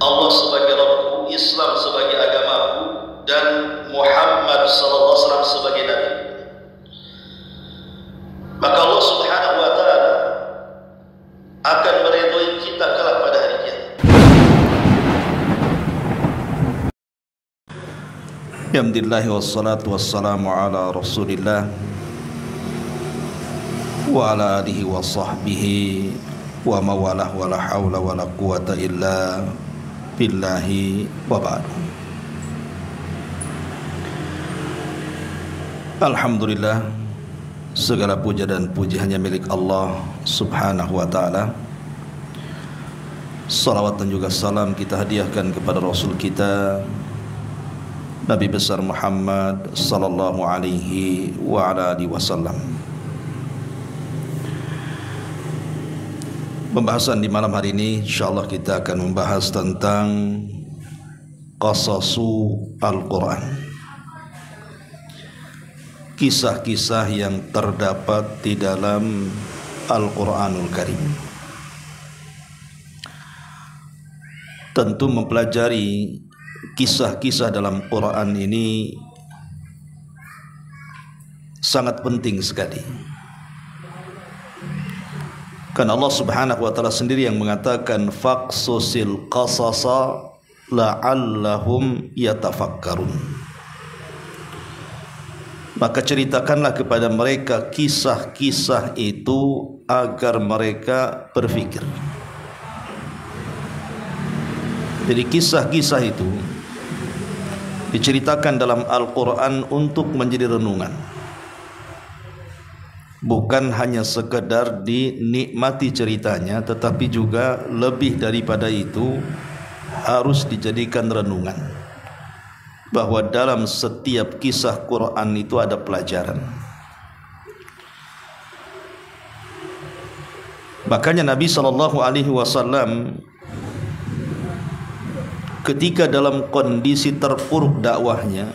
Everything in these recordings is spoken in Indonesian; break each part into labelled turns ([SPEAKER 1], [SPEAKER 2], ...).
[SPEAKER 1] Allah sebagai Rabbku, Islam sebagai agamaku, dan Muhammad sallallahu alaihi wasallam sebagai nabi. Maka Allah Subhanahu wa taala akan meridhoi kita kelak pada hari kiamat. Alhamdulillah wassalatu wassalamu ala Rasulillah wa ala alihi wa sahbihi wa mawalah wa la hawla wa la quwata illa billahi wa ba'du. Alhamdulillah, segala puja dan puji hanya milik Allah Subhanahu wa ta'ala. Salawat dan juga salam kita hadiahkan kepada Rasul kita Nabi besar Muhammad sallallahu alaihi wa ala alihi wasallam. Pembahasan di malam hari ini insyaallah kita akan membahas tentang qasasu Al-Quran, kisah-kisah yang terdapat di dalam Al-Quranul Karim. Tentu mempelajari kisah-kisah dalam Quran ini sangat penting sekali, karena Allah Subhanahu wa ta'ala sendiri yang mengatakan faqsusil qasasa la'allahum yatafakkarun. Maka ceritakanlah kepada mereka kisah-kisah itu agar mereka berfikir. Jadi kisah-kisah itu diceritakan dalam Al-Quran untuk menjadi renungan, bukan hanya sekedar dinikmati ceritanya, tetapi juga lebih daripada itu harus dijadikan renungan, bahwa dalam setiap kisah Quran itu ada pelajaran. Makanya Nabi SAW ketika dalam kondisi terpuruk dakwahnya,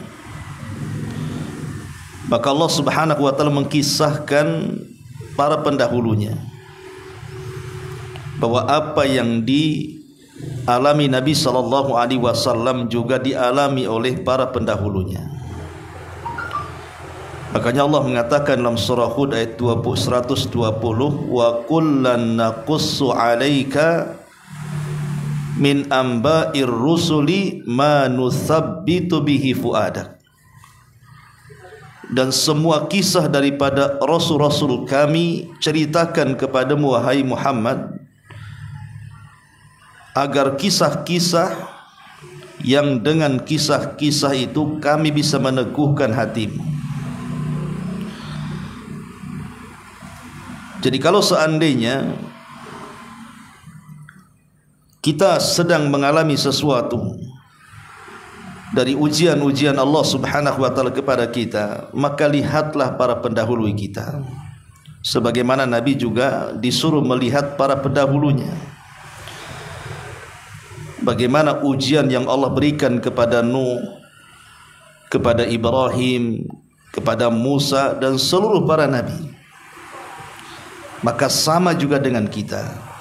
[SPEAKER 1] maka Allah Subhanahu wa ta'ala mengkisahkan para pendahulunya, bahwa apa yang dialami Nabi SAW juga dialami oleh para pendahulunya. Makanya Allah mengatakan dalam surah Hud ayat 120, wa kullan naqussu 'alaika min amba'ir rusuli ma nuthabbitu bihi fuadak. Dan semua kisah daripada rasul-rasul kami ceritakan kepadamu wahai Muhammad, agar kisah-kisah yang dengan kisah-kisah itu kami bisa meneguhkan hatimu. Jadi kalau seandainya kita sedang mengalami sesuatu dari ujian-ujian Allah Subhanahu wa ta'ala kepada kita, maka lihatlah para pendahulu kita, sebagaimana Nabi juga disuruh melihat para pendahulunya. Bagaimana ujian yang Allah berikan kepada Nuh, kepada Ibrahim, kepada Musa dan seluruh para nabi. Maka sama juga dengan kita.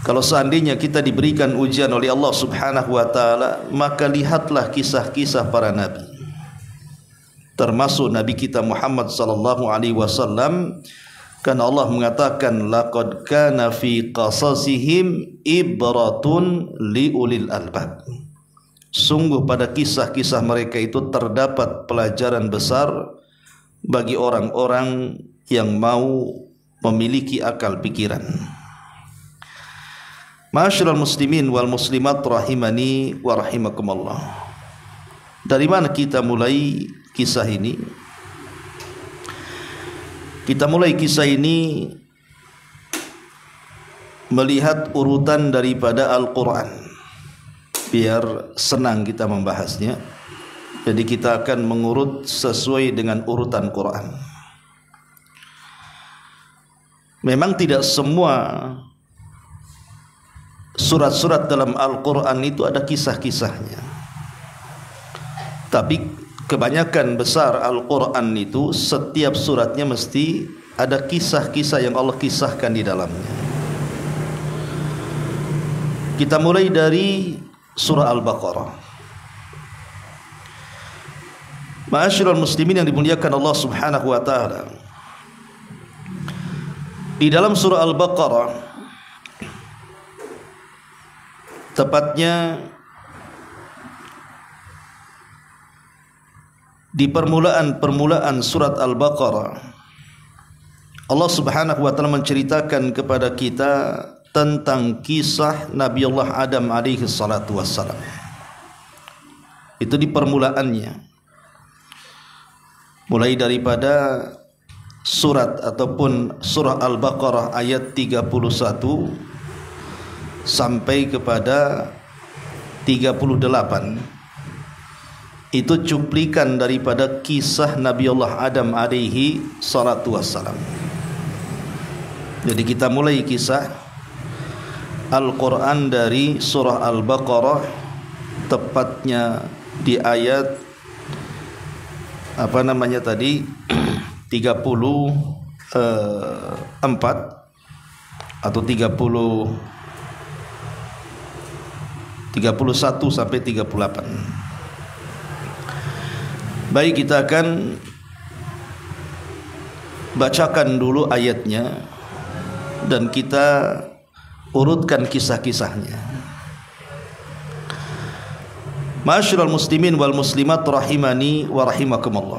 [SPEAKER 1] Kalau seandainya kita diberikan ujian oleh Allah Subhanahu wa ta'ala, maka lihatlah kisah-kisah para nabi, termasuk Nabi kita Muhammad sallallahu alaihi wasallam. Karena Allah mengatakan laqad kana fi qasasihim ibratun liulil albab. Sungguh pada kisah-kisah mereka itu terdapat pelajaran besar bagi orang-orang yang mau memiliki akal pikiran. Ma'asyiral muslimin wal muslimat rahimani wa rahimakumullah. Dari mana kita mulai kisah ini? Kita mulai kisah ini melihat urutan daripada Al-Quran, biar senang kita membahasnya. Jadi kita akan mengurut sesuai dengan urutan Quran. Memang tidak semua surat-surat dalam Al-Quran itu ada kisah-kisahnya, tapi kebanyakan besar Al-Quran itu setiap suratnya mesti ada kisah-kisah yang Allah kisahkan di dalamnya. Kita mulai dari surah Al-Baqarah. Ma'asyiral muslimin yang dimuliakan Allah Subhanahu wa taala. Di dalam surah Al-Baqarah, tepatnya di permulaan surat Al-Baqarah, Allah Subhanahu wa taala menceritakan kepada kita tentang kisah Nabi Allah Adam alaihi salatu wassalam. Itu di permulaannya. Mulai daripada surat ataupun surah Al-Baqarah ayat 31 sampai kepada 38. Itu cuplikan daripada kisah Nabi Allah Adam alaihi salatu wassalam. Jadi kita mulai kisah Al-Quran dari surah Al-Baqarah, tepatnya di ayat 34 atau 31 sampai 38. Baik, kita akan bacakan dulu ayatnya dan kita urutkan kisah-kisahnya. Ma'asyiral muslimin wal muslimat rahimani wa rahimakumullah.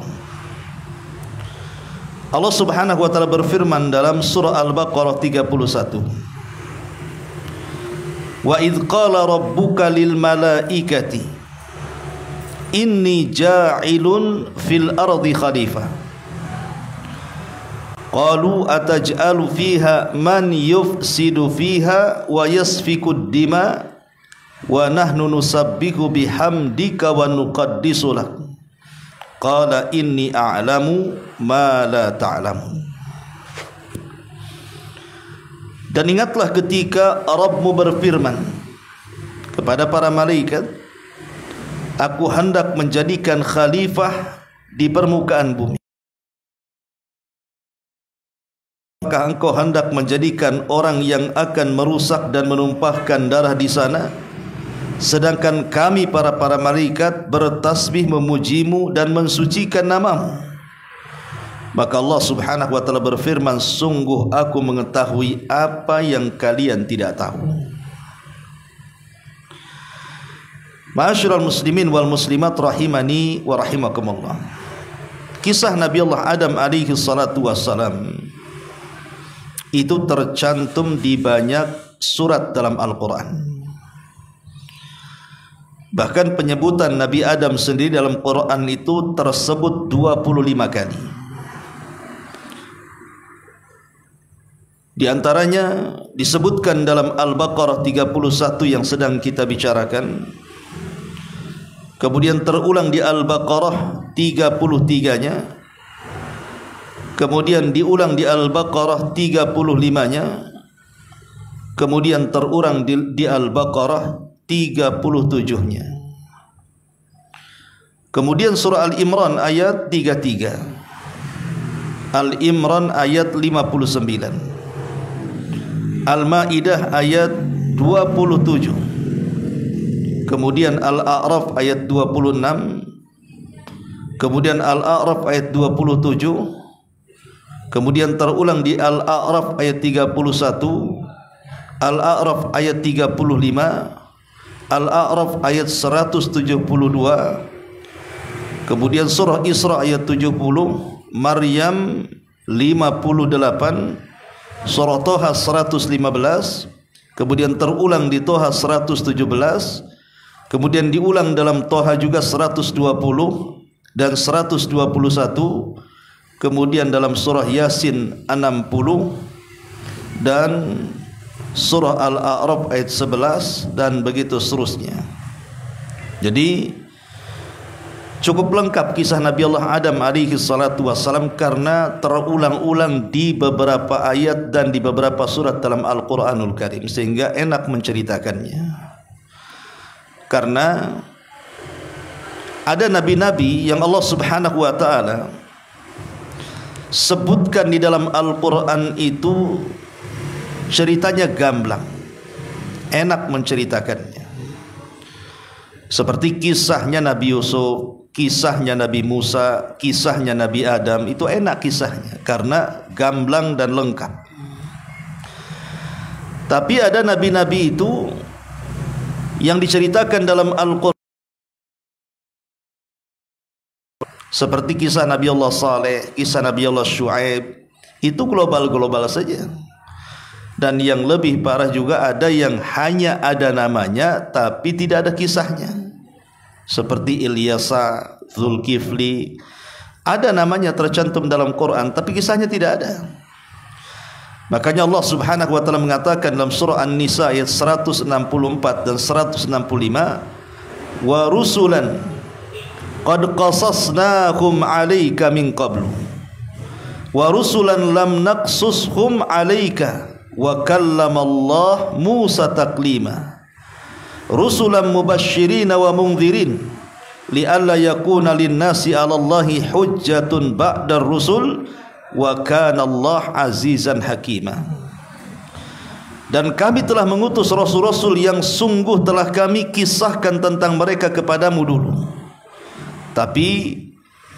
[SPEAKER 1] Allah Subhanahu wa taala berfirman dalam surah Al-Baqarah 31. Wa idz qala rabbuka lil malaikati inni ja'ilun fil ardi khalifah. Qalu ataj'alu fiha man yufsidu fiha wa yasfikud dima wa nahnu nusabbihu bihamdika wa nuqaddisu lak. Qala inni a'lamu ma la ta'lamun. Dan ingatlah ketika Rabbmu berfirman kepada para malaikat, aku hendak menjadikan khalifah di permukaan bumi. Apakah engkau hendak menjadikan orang yang akan merusak dan menumpahkan darah di sana, sedangkan kami para malaikat bertasbih memujimu dan mensucikan namamu? Maka Allah Subhanahu wa taala berfirman, sungguh aku mengetahui apa yang kalian tidak tahu. Ma'asyiral muslimin wal muslimat rahimani wa rahimakumullah. Kisah Nabi Allah Adam alaihi salatu wassalam itu tercantum di banyak surat dalam Al-Quran. Bahkan penyebutan Nabi Adam sendiri dalam Quran itu tersebut 25 kali. Di antaranya disebutkan dalam Al-Baqarah 31 yang sedang kita bicarakan. Kemudian terulang di Al-Baqarah 33-nya. Kemudian diulang di Al-Baqarah 35-nya. Kemudian terulang di Al-Baqarah 37-nya. Kemudian surah Al-Imran ayat 33, Al-Imran ayat 59, Al-Maidah ayat 27, kemudian Al-A'raf ayat 26, kemudian Al-A'raf ayat 27, kemudian terulang di Al-A'raf ayat 31, Al-A'raf ayat 35, Al-A'raf ayat 172, kemudian surah Isra ayat 70, Maryam 58, surah Toha 115, kemudian terulang di Toha 117, kemudian diulang dalam Toha juga 120 dan 121, kemudian dalam surah Yasin 60 dan surah Al-A'raf ayat 11 dan begitu seterusnya. Jadi cukup lengkap kisah Nabi Allah Adam alaihi salatu wassalam karena terulang-ulang di beberapa ayat dan di beberapa surat dalam Al-Quranul Karim, sehingga enak menceritakannya. Karena ada nabi-nabi yang Allah Subhanahu wa taala sebutkan di dalam Al-Quran itu ceritanya gamblang, enak menceritakannya. Seperti kisahnya Nabi Yusuf, kisahnya Nabi Musa, kisahnya Nabi Adam, itu enak kisahnya karena gamblang dan lengkap. Tapi ada nabi-nabi itu yang diceritakan dalam Al-Quran, seperti kisah Nabi Allah Saleh, kisah Nabi Allah Shu'aib, itu global-global saja. Dan yang lebih parah juga ada yang hanya ada namanya tapi tidak ada kisahnya, seperti Ilyasa, Zulkifli, ada namanya tercantum dalam Quran tapi kisahnya tidak ada. Makanya Allah Subhanahu wa taala mengatakan dalam surah An-Nisa ayat 164 dan 165, wa rusulan qad qasasnahum 'alaika min qablu wa rusulan lam naqsushum 'alaika wa kallamallahu Musa taklima rusulan mubasysyirin wa mundzirin li'alla yakuna lin-nasi 'alallahi hujjatun ba'dar rusul wa kana Allah azizan hakima. Dan kami telah mengutus rasul-rasul yang sungguh telah kami kisahkan tentang mereka kepadamu dulu, tapi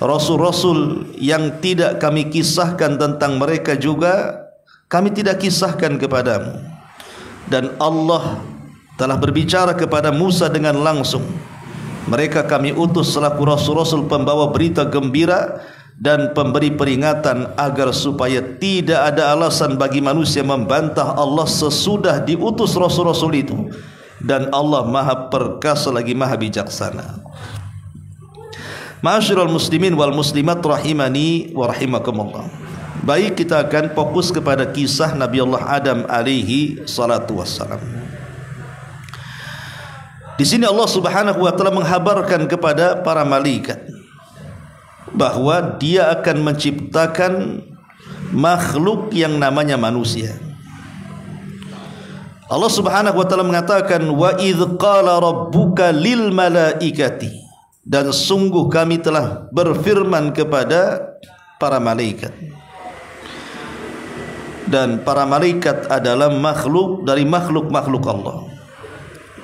[SPEAKER 1] rasul-rasul yang tidak kami kisahkan tentang mereka juga kami tidak kisahkan kepadamu. Dan Allah telah berbicara kepada Musa dengan langsung. Mereka kami utus selaku rasul-rasul pembawa berita gembira dan pemberi peringatan, agar supaya tidak ada alasan bagi manusia membantah Allah sesudah diutus rasul-rasul itu. Dan Allah maha perkasa lagi maha bijaksana. Ma'asyiral muslimin wal muslimat rahimani wa rahimakumullah. Baik, kita akan fokus kepada kisah Nabi Allah Adam alaihi salatu wassalam. Di sini Allah Subhanahu wa taala menghabarkan kepada para malaikat bahwa Dia akan menciptakan makhluk yang namanya manusia. Allah Subhanahu wa taala mengatakan, wa idz qala rabbuka lil malaikati, dan sungguh kami telah berfirman kepada para malaikat. Dan para malaikat adalah makhluk dari makhluk-makhluk Allah.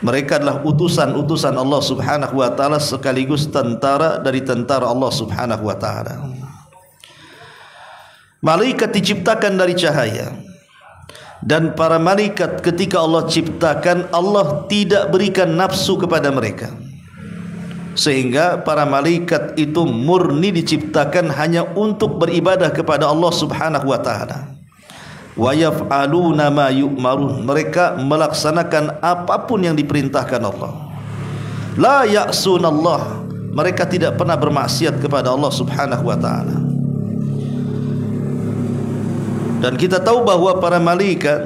[SPEAKER 1] Mereka adalah utusan-utusan Allah Subhanahu wa taala, sekaligus tentara dari tentara Allah Subhanahu wa taala. Malaikat diciptakan dari cahaya. Dan para malaikat ketika Allah ciptakan, Allah tidak berikan nafsu kepada mereka, sehingga para malaikat itu murni diciptakan hanya untuk beribadah kepada Allah Subhanahu wa taala. Wa yaf'aluna ma yu'marun, mereka melaksanakan apapun yang diperintahkan Allah. La ya'sunallah, mereka tidak pernah bermaksiat kepada Allah Subhanahu wa taala. Dan kita tahu bahwa para malaikat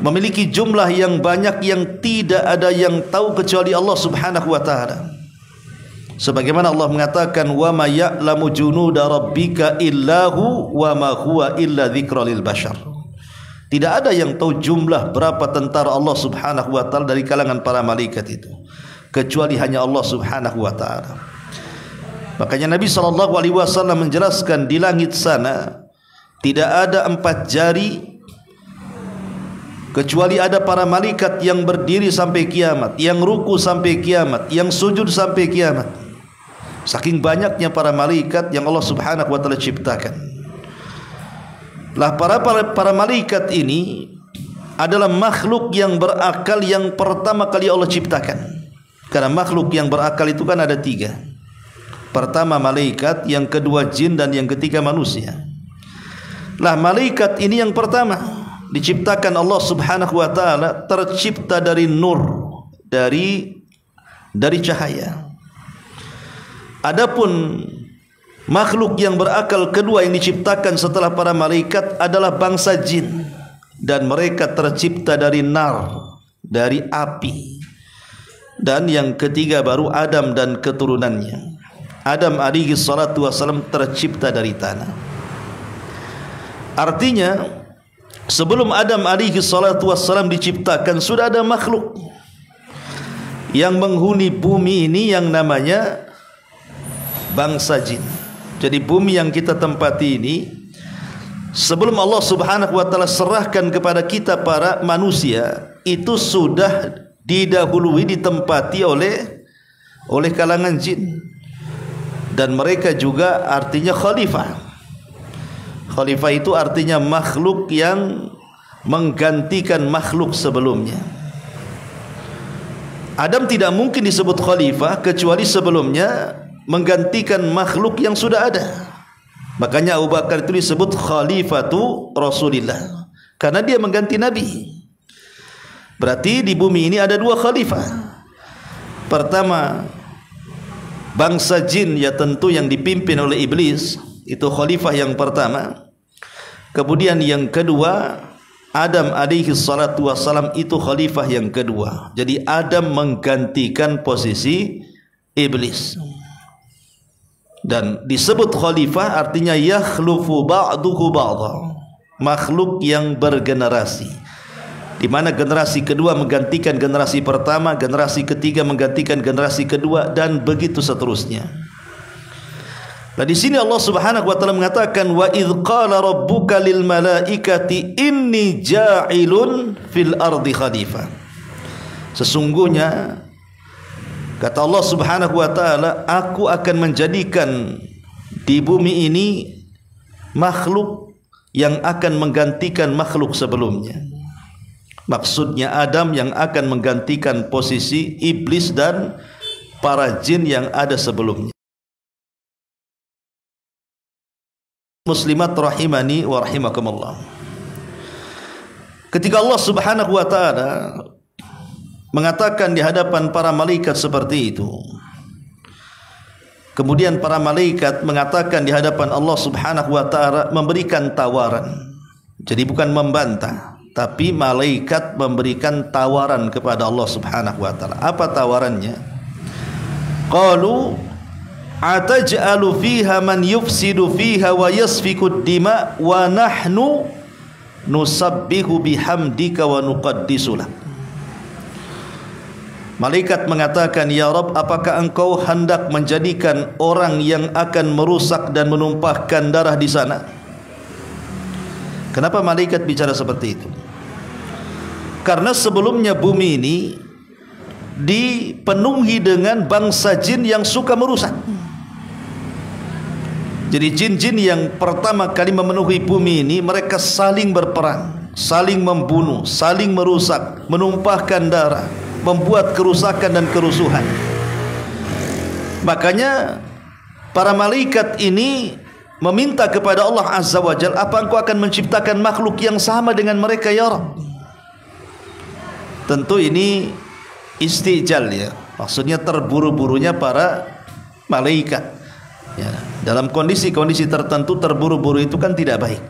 [SPEAKER 1] memiliki jumlah yang banyak yang tidak ada yang tahu kecuali Allah Subhanahu wa taala. Sebagaimana Allah mengatakan, wa ma ya'lamu junuda rabbika illahu wa ma huwa illa dzikra lil bashar. Tidak ada yang tahu jumlah berapa tentara Allah Subhanahu wa taala dari kalangan para malaikat itu, kecuali hanya Allah Subhanahu wa taala. Makanya Nabi sallallahu alaihi wasallam menjelaskan, di langit sana tidak ada 4 jari kecuali ada para malaikat yang berdiri sampai kiamat, yang ruku sampai kiamat, yang sujud sampai kiamat. Saking banyaknya para malaikat yang Allah Subhanahu wa taala ciptakan. Lah para malaikat ini adalah makhluk yang berakal yang pertama kali Allah ciptakan. Karena makhluk yang berakal itu kan ada 3. Pertama malaikat, yang kedua jin, dan yang ketiga manusia. Lah malaikat ini yang pertama diciptakan Allah Subhanahu wa taala, tercipta dari nur, dari cahaya. Adapun makhluk yang berakal kedua yang diciptakan setelah para malaikat adalah bangsa jin, dan mereka tercipta dari nar, dari api. Dan yang ketiga baru Adam dan keturunannya. Adam alaihi salatu wassalam tercipta dari tanah. Artinya sebelum Adam alaihi salatu wassalam diciptakan, sudah ada makhluk yang menghuni bumi ini yang namanya bangsa jin. Jadi bumi yang kita tempati ini, sebelum Allah Subhanahu wa taala serahkan kepada kita para manusia, itu sudah didahului, ditempati oleh kalangan jin, dan mereka juga artinya khalifah. Khalifah itu artinya makhluk yang menggantikan makhluk sebelumnya. Adam tidak mungkin disebut khalifah kecuali sebelumnya menggantikan makhluk yang sudah ada. Makanya Abu Bakar itu disebut khalifatu Rasulillah, karena dia mengganti Nabi. Berarti di bumi ini ada dua khalifah. Pertama, bangsa jin, ya tentu yang dipimpin oleh iblis, itu khalifah yang pertama. Kemudian yang kedua, Adam alaihi salatu wassalam, itu khalifah yang kedua. Jadi Adam menggantikan posisi iblis. Dan disebut khalifah artinya yakhlufu ba'duhu ba'dha, makhluk yang bergenerasi, di mana generasi kedua menggantikan generasi pertama, generasi ketiga menggantikan generasi kedua, dan begitu seterusnya. Nah, di sini Allah Subhanahu wa taala mengatakan, wa idz qala rabbuka lil malaikati inni ja'ilun fil ardi khalifah. Sesungguhnya kata Allah Subhanahu wa taala, aku akan menjadikan di bumi ini makhluk yang akan menggantikan makhluk sebelumnya. Maksudnya Adam yang akan menggantikan posisi iblis dan para jin yang ada sebelumnya. Muslimat rahimani wa rahimakumullah. Ketika Allah Subhanahu wa taala mengatakan di hadapan para malaikat seperti itu, kemudian para malaikat mengatakan di hadapan Allah Subhanahu wa taala, memberikan tawaran. Jadi bukan membantah, tapi malaikat memberikan tawaran kepada Allah Subhanahu wa taala. Apa tawarannya? Qalu ataj'alu fiha man yufsidu fiha wa yasfiku dima wa nahnu nusabbihu bihamdika wa nuqaddisu lak. Malaikat mengatakan, ya Rabb, apakah engkau hendak menjadikan orang yang akan merusak dan menumpahkan darah di sana? Kenapa malaikat bicara seperti itu? Karena sebelumnya bumi ini dipenuhi dengan bangsa jin yang suka merusak. Jadi jin-jin yang pertama kali memenuhi bumi ini, mereka saling berperang, saling membunuh, saling merusak, menumpahkan darah, membuat kerusakan dan kerusuhan. Makanya para malaikat ini meminta kepada Allah Azza wa Jalla, apa engkau akan menciptakan makhluk yang sama dengan mereka ya Rabb? Tentu ini istijal, ya, maksudnya terburu-burunya para malaikat, ya. Dalam kondisi-kondisi tertentu terburu-buru itu kan tidak baik,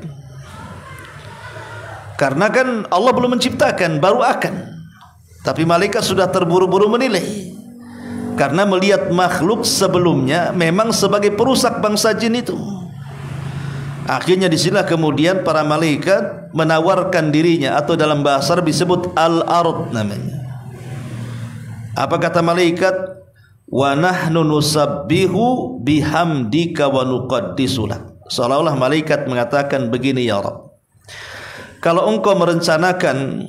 [SPEAKER 1] karena kan Allah belum menciptakan, baru akan. Tapi malaikat sudah terburu-buru menilai, karena melihat makhluk sebelumnya memang sebagai perusak bangsa jin itu. Akhirnya disinilah kemudian para malaikat menawarkan dirinya, atau dalam bahasa Arab disebut al-ard namanya. Apa kata malaikat? Wa nahnu nusabbihu bihamdika wa nuqaddisu lak. Seolah-olah malaikat mengatakan begini, ya Rabb, kalau engkau merencanakan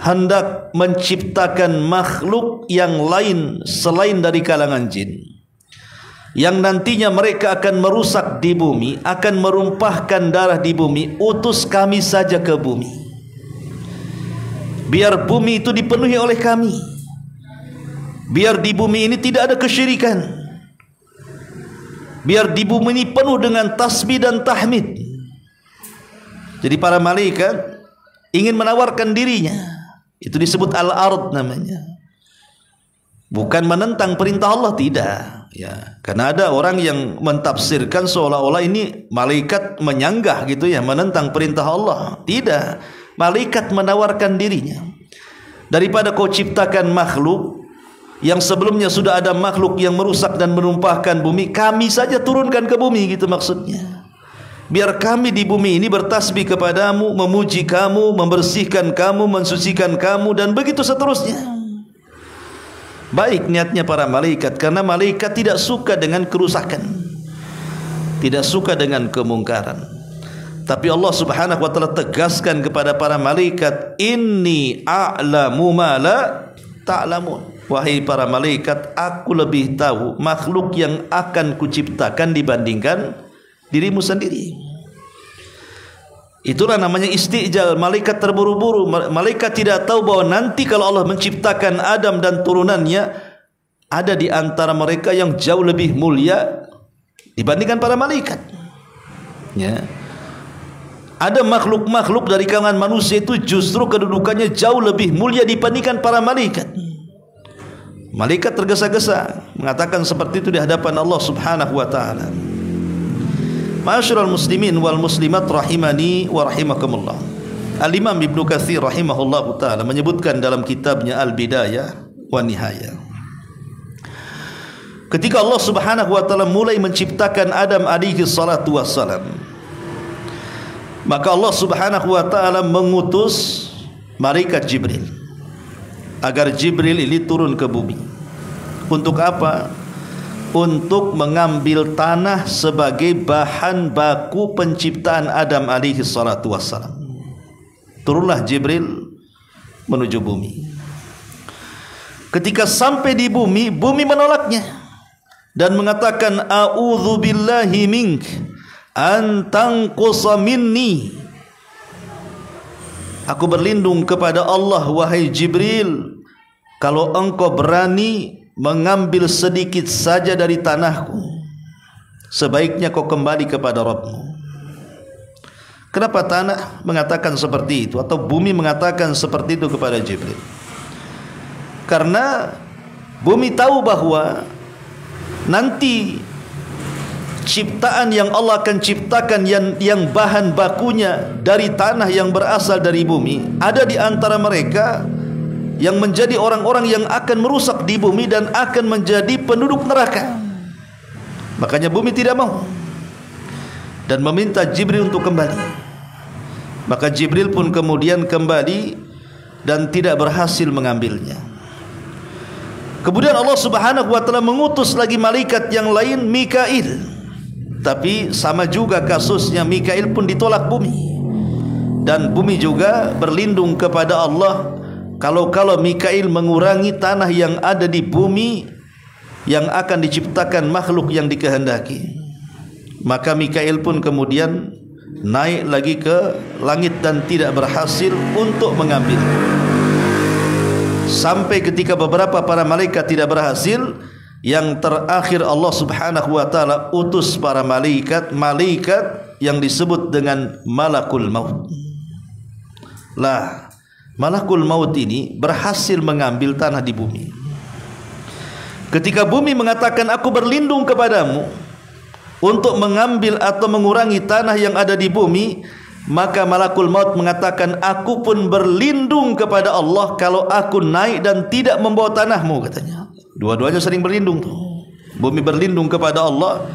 [SPEAKER 1] hendak menciptakan makhluk yang lain selain dari kalangan jin, yang nantinya mereka akan merusak di bumi, akan merumpahkan darah di bumi, utus kami saja ke bumi, biar bumi itu dipenuhi oleh kami, biar di bumi ini tidak ada kesyirikan, biar di bumi ini penuh dengan tasbih dan tahmid. Jadi para malaikat ingin menawarkan dirinya, itu disebut al-ard namanya. Bukan menentang perintah Allah, tidak, ya. Karena ada orang yang mentafsirkan seolah-olah ini malaikat menyanggah gitu ya, menentang perintah Allah. Tidak, malaikat menawarkan dirinya. Daripada kau ciptakan makhluk yang sebelumnya sudah ada makhluk yang merusak dan menumpahkan bumi, kami saja turunkan ke bumi, gitu maksudnya. Biar kami di bumi ini bertasbih kepadamu, memuji kamu, membersihkan kamu, mensucikan kamu, dan begitu seterusnya. Baik niatnya para malaikat, karena malaikat tidak suka dengan kerusakan, tidak suka dengan kemungkaran. Tapi Allah Subhanahu wa taala tegaskan kepada para malaikat, inni a'lamu ma la ta'lamun. Wahai para malaikat, aku lebih tahu makhluk yang akan kuciptakan dibandingkan dirimu sendiri. Itulah namanya istijal. Malaikat terburu-buru. Malaikat tidak tahu bahwa nanti kalau Allah menciptakan Adam dan turunannya, ada di antara mereka yang jauh lebih mulia dibandingkan para malaikat. Ya. Ada makhluk-makhluk dari kalangan manusia itu justru kedudukannya jauh lebih mulia dibandingkan para malaikat. Malaikat tergesa-gesa mengatakan seperti itu di hadapan Allah Subhanahu wa taala. Ma'asyiral muslimin wal muslimat rahimani wa rahimakumullah. Al-Imam Ibnu Katsir rahimahullahu taala menyebutkan dalam kitabnya Al-Bidayah wa Nihayah, ketika Allah Subhanahu wa taala mulai menciptakan Adam alaihi salatu wassalam, maka Allah Subhanahu wa taala mengutus malaikat Jibril agar Jibril ini turun ke bumi. Untuk apa? Untuk mengambil tanah sebagai bahan baku penciptaan Adam alaihi salatu wassalam. Turunlah Jibril menuju bumi. Ketika sampai di bumi, bumi menolaknya dan mengatakan, a'udzu billahi mink an tanqusa minni. Aku berlindung kepada Allah, wahai Jibril, kalau engkau berani mengambil sedikit saja dari tanahku, sebaiknya kau kembali kepada Rabbmu. Kenapa tanah mengatakan seperti itu, atau bumi mengatakan seperti itu kepada Jibril? Karena bumi tahu bahwa nanti ciptaan yang Allah akan ciptakan yang bahan bakunya dari tanah yang berasal dari bumi, ada di antara mereka yang menjadi orang-orang yang akan merusak di bumi dan akan menjadi penduduk neraka. Makanya bumi tidak mau dan meminta Jibril untuk kembali. Maka Jibril pun kemudian kembali dan tidak berhasil mengambilnya. Kemudian Allah Subhanahu wa taala mengutus lagi malaikat yang lain, Mikail. Tapi sama juga kasusnya, Mikail pun ditolak bumi. Dan bumi juga berlindung kepada Allah, kalau Mikail mengurangi tanah yang ada di bumi yang akan diciptakan makhluk yang dikehendaki. Maka Mikail pun kemudian naik lagi ke langit dan tidak berhasil untuk mengambil. Sampai ketika beberapa para malaikat tidak berhasil, yang terakhir Allah Subhanahu wa taala utus para malaikat yang disebut dengan malakul maut. Lah, malakul maut ini berhasil mengambil tanah di bumi. Ketika bumi mengatakan, aku berlindung kepadamu untuk mengambil atau mengurangi tanah yang ada di bumi, maka malakul maut mengatakan, aku pun berlindung kepada Allah kalau aku naik dan tidak membawa tanahmu, katanya. Dua-duanya sering berlindung tuh. Bumi berlindung kepada Allah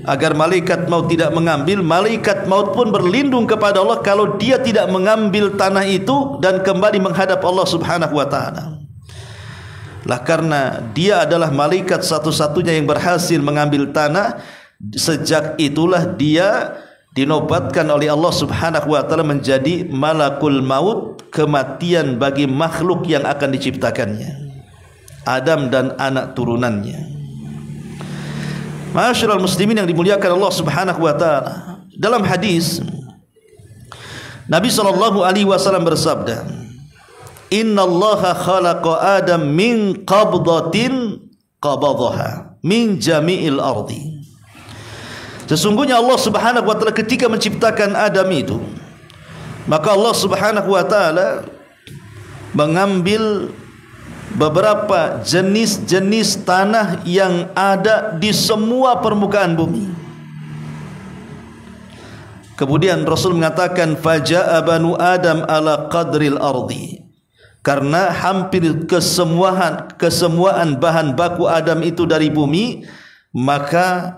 [SPEAKER 1] agar malaikat maut tidak mengambil, malaikat maut pun berlindung kepada Allah kalau dia tidak mengambil tanah itu dan kembali menghadap Allah Subhanahu wa taala. Lah, karena dia adalah malaikat satu-satunya yang berhasil mengambil tanah, sejak itulah dia dinobatkan oleh Allah Subhanahu wa taala menjadi malakul maut, kematian bagi makhluk yang akan diciptakannya, Adam dan anak turunannya. Ma'asyiral muslimin yang dimuliakan Allah Subhanahu wa taala, dalam hadis Nabi sallallahu alaihi wasallam bersabda, innallaha khalaqa Adam min qabdatin qabadaha min jami'il ardi. Sesungguhnya Allah Subhanahu wa taala ketika menciptakan Adam itu, maka Allah Subhanahu wa taala mengambil beberapa jenis-jenis tanah yang ada di semua permukaan bumi. Kemudian Rasul mengatakan, faja'a banu Adam ala qadril ardi. Karena hampir kesemuaan bahan baku Adam itu dari bumi, maka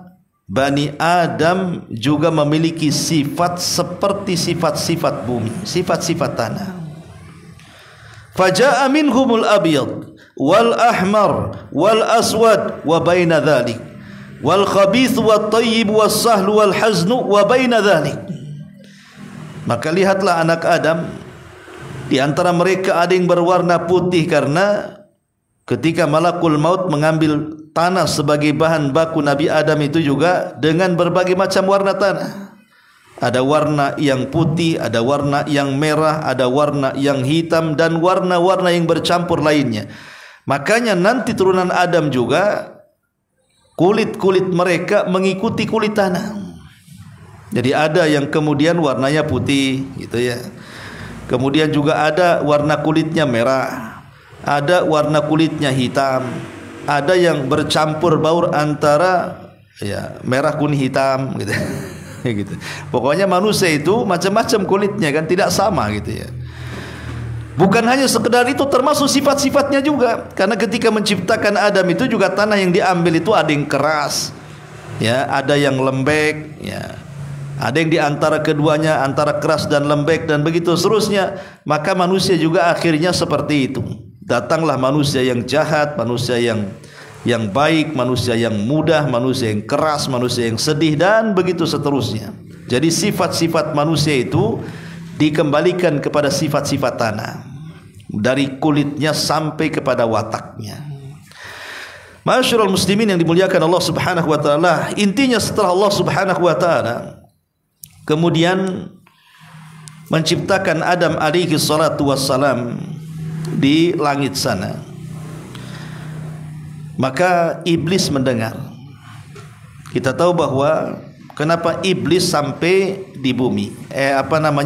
[SPEAKER 1] Bani Adam juga memiliki sifat seperti sifat-sifat bumi, sifat-sifat tanah. Faja'a minhumul abyad wal ahmar wal aswad wa baina dhalik wal khabith wat tayyib was sahl wal hazn wa baina dhalik. Maka lihatlah anak Adam, di antara mereka ada yang berwarna putih karena ketika malakul maut mengambil tanah sebagai bahan baku Nabi Adam itu juga dengan berbagai macam warna tanah. Ada warna yang putih, ada warna yang merah, ada warna yang hitam, dan warna-warna yang bercampur lainnya. Makanya nanti turunan Adam juga kulit-kulit mereka mengikuti kulit tanah. Jadi ada yang kemudian warnanya putih gitu ya. Kemudian juga ada warna kulitnya merah, ada warna kulitnya hitam, ada yang bercampur baur antara ya merah kuning hitam gitu. Gitu. Pokoknya manusia itu macam-macam kulitnya kan, tidak sama gitu ya. Bukan hanya sekedar itu, termasuk sifat-sifatnya juga. Karena ketika menciptakan Adam itu juga tanah yang diambil itu ada yang keras, ya, ada yang lembek, ya. Ada yang di antara keduanya, antara keras dan lembek dan begitu seterusnya. Maka manusia juga akhirnya seperti itu. Datanglah manusia yang jahat, manusia yang baik, manusia yang mudah, manusia yang keras, manusia yang sedih, dan begitu seterusnya. Jadi sifat-sifat manusia itu dikembalikan kepada sifat-sifat tanah, dari kulitnya sampai kepada wataknya. Ma'asyiral muslimin yang dimuliakan Allah Subhanahu wa taala, intinya setelah Allah Subhanahu wa taala kemudian menciptakan Adam alaihi salatu wassalam di langit sana, maka iblis mendengar. Kita tahu bahwa kenapa iblis sampai di bumi,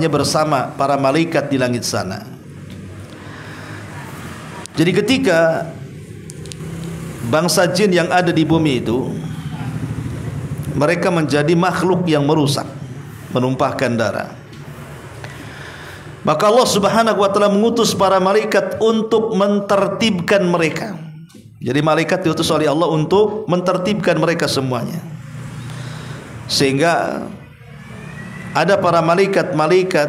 [SPEAKER 1] bersama para malaikat di langit sana. Jadi ketika bangsa jin yang ada di bumi itu, mereka menjadi makhluk yang merusak, menumpahkan darah. Maka Allah Subhanahu wa taala mengutus para malaikat untuk mentertibkan mereka. Jadi malaikat diutus oleh Allah untuk mentertibkan mereka semuanya. Sehingga ada para malaikat-malaikat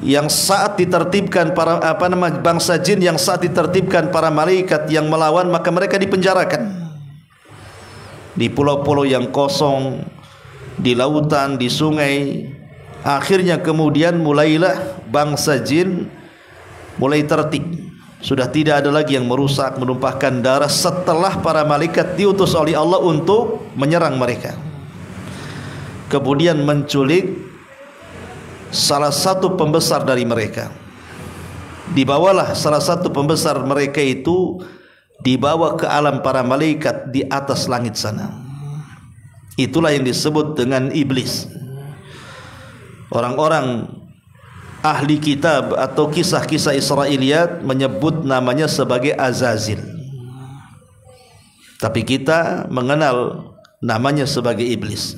[SPEAKER 1] yang saat ditertibkan bangsa jin yang saat ditertibkan para malaikat yang melawan, maka mereka dipenjarakan di pulau-pulau yang kosong, di lautan, di sungai. Akhirnya kemudian mulailah bangsa jin mulai tertib. Sudah tidak ada lagi yang merusak, menumpahkan darah setelah para malaikat diutus oleh Allah untuk menyerang mereka. Kemudian menculik salah satu pembesar dari mereka. Dibawalah salah satu pembesar mereka itu, dibawa ke alam para malaikat di atas langit sana. Itulah yang disebut dengan iblis. Orang-orang ahli kitab atau kisah-kisah Israiliyat menyebut namanya sebagai Azazil, tapi kita mengenal namanya sebagai iblis.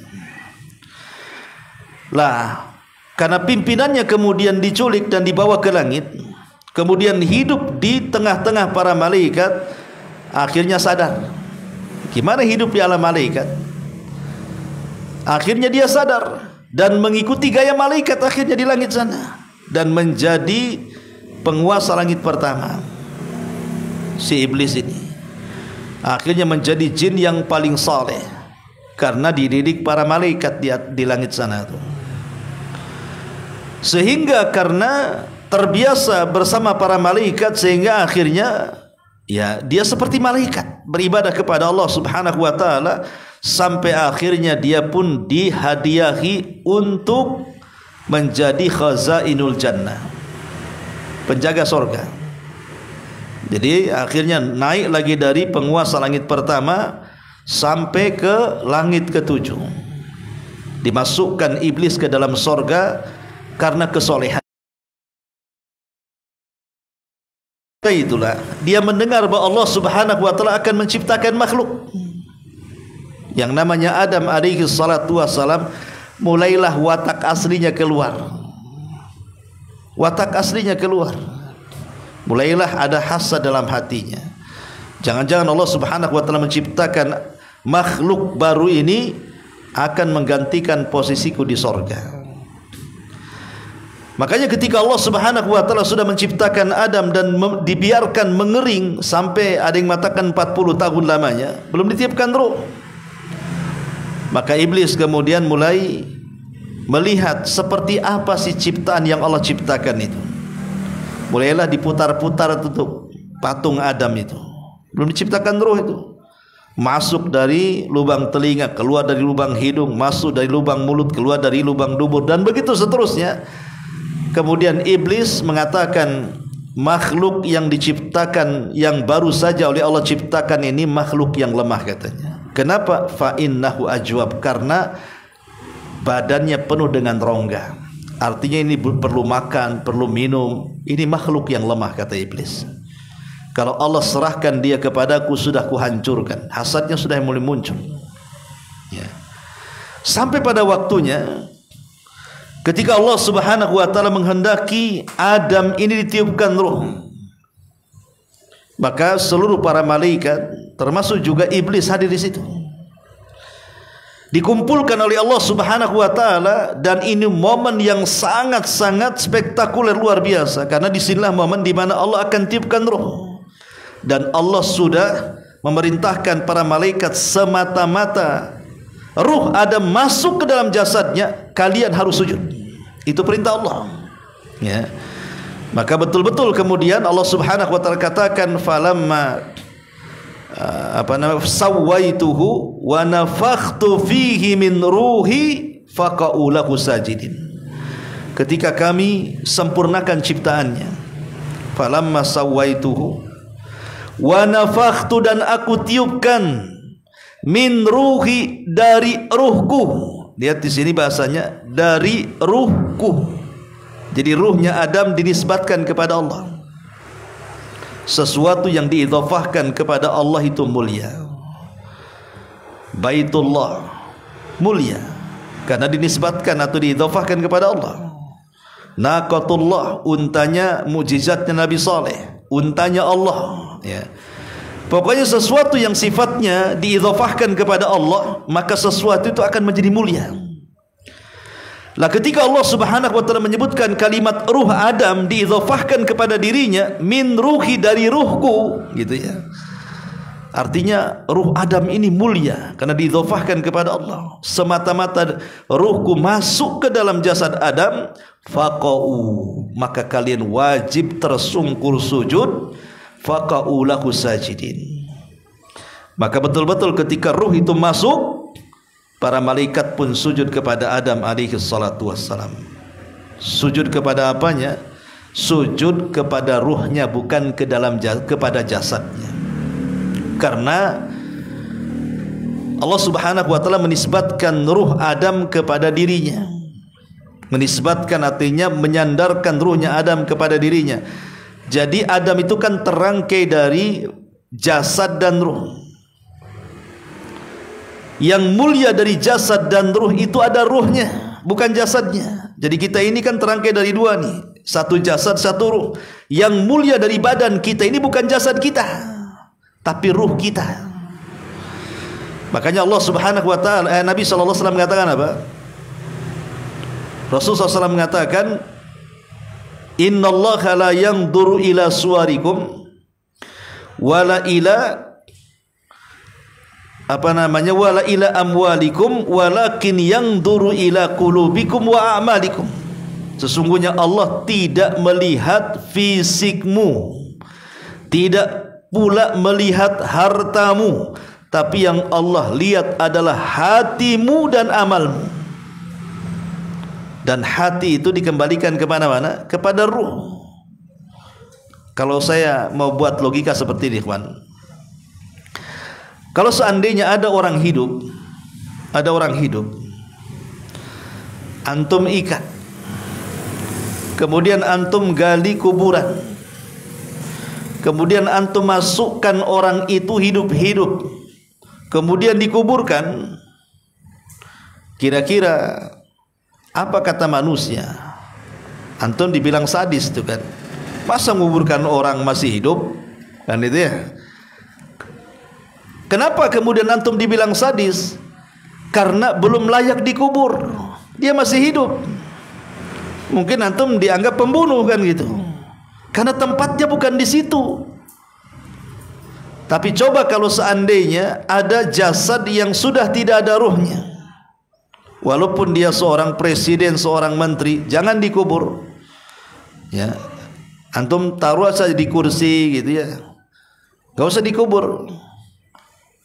[SPEAKER 1] Lah, karena pimpinannya kemudian diculik dan dibawa ke langit, kemudian hidup di tengah-tengah para malaikat, akhirnya sadar. Gimana hidup di alam malaikat? Akhirnya dia sadar dan mengikuti gaya malaikat akhirnya di langit sana, dan menjadi penguasa langit pertama. Si iblis ini akhirnya menjadi jin yang paling saleh karena dididik para malaikat di langit sana itu. Sehingga karena terbiasa bersama para malaikat, sehingga akhirnya ya dia seperti malaikat beribadah kepada Allah Subhanahu wa taala, sampai akhirnya dia pun dihadiahi untuk menjadi khazainul jannah, penjaga sorga. Jadi akhirnya naik lagi dari penguasa langit pertama sampai ke langit ketujuh. Dimasukkan iblis ke dalam sorga karena kesolehan. Itulah dia mendengar bahwa Allah Subhanahu wa taala akan menciptakan makhluk yang namanya Adam alaihi salatu wassalam. Mulailah watak aslinya keluar. Watak aslinya keluar. Mulailah ada hasad dalam hatinya. Jangan-jangan Allah Subhanahu wa taala menciptakan makhluk baru ini akan menggantikan posisiku di sorga. Makanya ketika Allah Subhanahu wa taala sudah menciptakan Adam dan dibiarkan mengering sampai ada yang mengatakan 40 tahun lamanya, belum ditiupkan roh, maka iblis kemudian mulai melihat seperti apa sih ciptaan yang Allah ciptakan itu. Mulailah diputar-putar tutup patung Adam itu. Belum diciptakan ruh itu. Masuk dari lubang telinga, keluar dari lubang hidung, masuk dari lubang mulut, keluar dari lubang dubur, dan begitu seterusnya. Kemudian iblis mengatakan makhluk yang diciptakan, yang baru saja oleh Allah ciptakan ini makhluk yang lemah katanya. Kenapa? Fa innahu ajwab, karena badannya penuh dengan rongga. Artinya ini perlu makan, perlu minum. Ini makhluk yang lemah kata iblis. Kalau Allah serahkan dia kepadaku, sudah kuhancurkan. Hasadnya sudah mulai muncul. Ya. Sampai pada waktunya ketika Allah Subhanahu wa taala menghendaki Adam ini ditiupkan ruh, maka seluruh para malaikat termasuk juga iblis hadir di situ. Dikumpulkan oleh Allah Subhanahu wa taala, dan ini momen yang sangat-sangat spektakuler, luar biasa, karena disinilah momen di mana Allah akan tiupkan ruh. Dan Allah sudah memerintahkan para malaikat, semata-mata ruh Adam masuk ke dalam jasadnya, kalian harus sujud. Itu perintah Allah. Ya. Maka betul-betul kemudian Allah Subhanahu wa taala katakan falamma sawaituhu wa nafakhtu fihi min ruhi faqa'u lahu sajidin. Ketika kami sempurnakan ciptaannya, falamma sawaituhu wa nafakhtu, dan aku tiupkan, min ruhi, dari ruhku. Lihat di sini bahasanya dari ruhku. Jadi ruhnya Adam dinisbatkan kepada Allah. Sesuatu yang diidhafahkan kepada Allah itu mulia. Baitullah mulia karena dinisbatkan atau diidhafahkan kepada Allah. Naqatullah, untanya mukjizatnya Nabi Saleh, untanya Allah. Ya. Pokoknya sesuatu yang sifatnya diidhafahkan kepada Allah, maka sesuatu itu akan menjadi mulia. Lah ketika Allah Subhanahu wa taala menyebutkan kalimat ruh Adam diidhafahkan kepada dirinya, min ruhi, dari ruhku, gitu ya. Artinya ruh Adam ini mulia karena diidhafahkan kepada Allah. Semata-mata ruhku masuk ke dalam jasad Adam, faqa'u, maka kalian wajib tersungkur sujud, faqa'u lahu sajidin. Maka betul-betul ketika ruh itu masuk, para malaikat pun sujud kepada Adam alaihi salatu wassalam. Sujud kepada apanya? Sujud kepada ruhnya, bukan ke dalam kepada jasadnya. Karena Allah Subhanahu wa taala menisbatkan ruh Adam kepada dirinya. Menisbatkan artinya menyandarkan ruhnya Adam kepada dirinya. Jadi Adam itu kan terangkai dari jasad dan ruh. Yang mulia dari jasad dan ruh itu ada ruhnya, bukan jasadnya. Jadi kita ini kan terangkai dari dua nih, satu jasad, satu ruh. Yang mulia dari badan kita ini bukan jasad kita, tapi ruh kita. Makanya Allah Subhanahu wa taala, Nabi sallallahu alaihi wasallam mengatakan apa? Rasulullah SAW mengatakan, innallaha la yanzuru ila suwarikum wala ila wala ila amwalikum walakin yanzuru ila qulubikum wa a'malikum. Sesungguhnya Allah tidak melihat fisikmu, tidak pula melihat hartamu, tapi yang Allah lihat adalah hatimu dan amalmu. Dan hati itu dikembalikan kepada mana? Kepada ruh. Kalau saya mau buat logika seperti ini, kawan. Kalau seandainya ada orang hidup, antum ikat, kemudian antum gali kuburan, kemudian antum masukkan orang itu hidup-hidup, kemudian dikuburkan, kira-kira apa kata manusia? Antum dibilang sadis tuh kan? Masa menguburkan orang masih hidup? Kan itu ya. Kenapa kemudian antum dibilang sadis? Karena belum layak dikubur. Dia masih hidup. Mungkin antum dianggap pembunuh kan gitu. Karena tempatnya bukan di situ. Tapi coba kalau seandainya ada jasad yang sudah tidak ada ruhnya. walaupun dia seorang presiden, seorang menteri, jangan dikubur. Ya, antum taruh saja di kursi gitu ya, gak usah dikubur.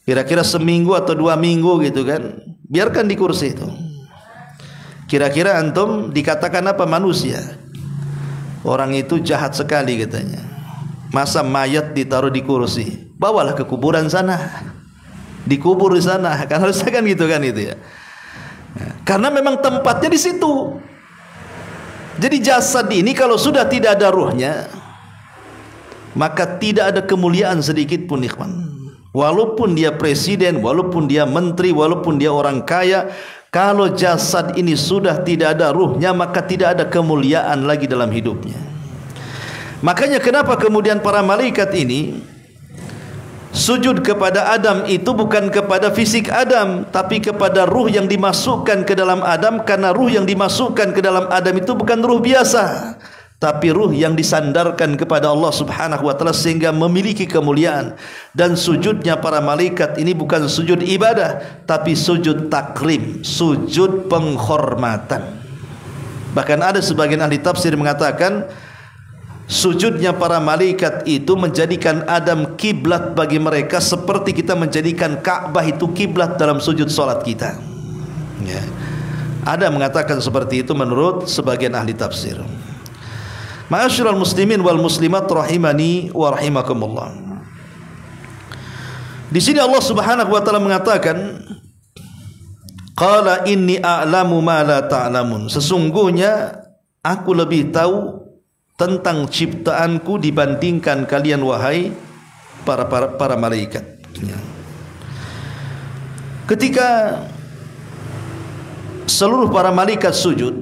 [SPEAKER 1] Kira-kira seminggu atau 2 minggu gitu kan, biarkan di kursi itu. Kira-kira antum dikatakan apa manusia? Orang itu jahat sekali katanya. Masa mayat ditaruh di kursi? Bawalah ke kuburan sana, dikubur di sana. Kan harusnya kan gitu kan itu ya. Karena memang tempatnya di situ. Jadi jasad ini kalau sudah tidak ada ruhnya, maka tidak ada kemuliaan sedikit pun, ikhwan. Walaupun dia presiden, walaupun dia menteri, walaupun dia orang kaya, kalau jasad ini sudah tidak ada ruhnya, maka tidak ada kemuliaan lagi dalam hidupnya. Makanya kenapa kemudian para malaikat ini sujud kepada Adam itu bukan kepada fisik Adam, tapi kepada ruh yang dimasukkan ke dalam Adam. Karena ruh yang dimasukkan ke dalam Adam itu bukan ruh biasa, tapi ruh yang disandarkan kepada Allah subhanahu wa ta'ala sehingga memiliki kemuliaan. Dan sujudnya para malaikat ini bukan sujud ibadah, tapi sujud takrim, sujud penghormatan. Bahkan ada sebagian ahli tafsir mengatakan sujudnya para malaikat itu menjadikan Adam kiblat bagi mereka, seperti kita menjadikan Ka'bah itu kiblat dalam sujud salat kita. Ya. Ada mengatakan seperti itu menurut sebagian ahli tafsir. Ma'asyiral muslimin wal muslimat rahimani wa rahimakumullah. Di sini Allah Subhanahu wa taala mengatakan, qala inni a'lamu ma la ta'lamun. Sesungguhnya aku lebih tahu tentang ciptaanku dibandingkan kalian wahai para malaikat. Ya. Ketika seluruh para malaikat sujud,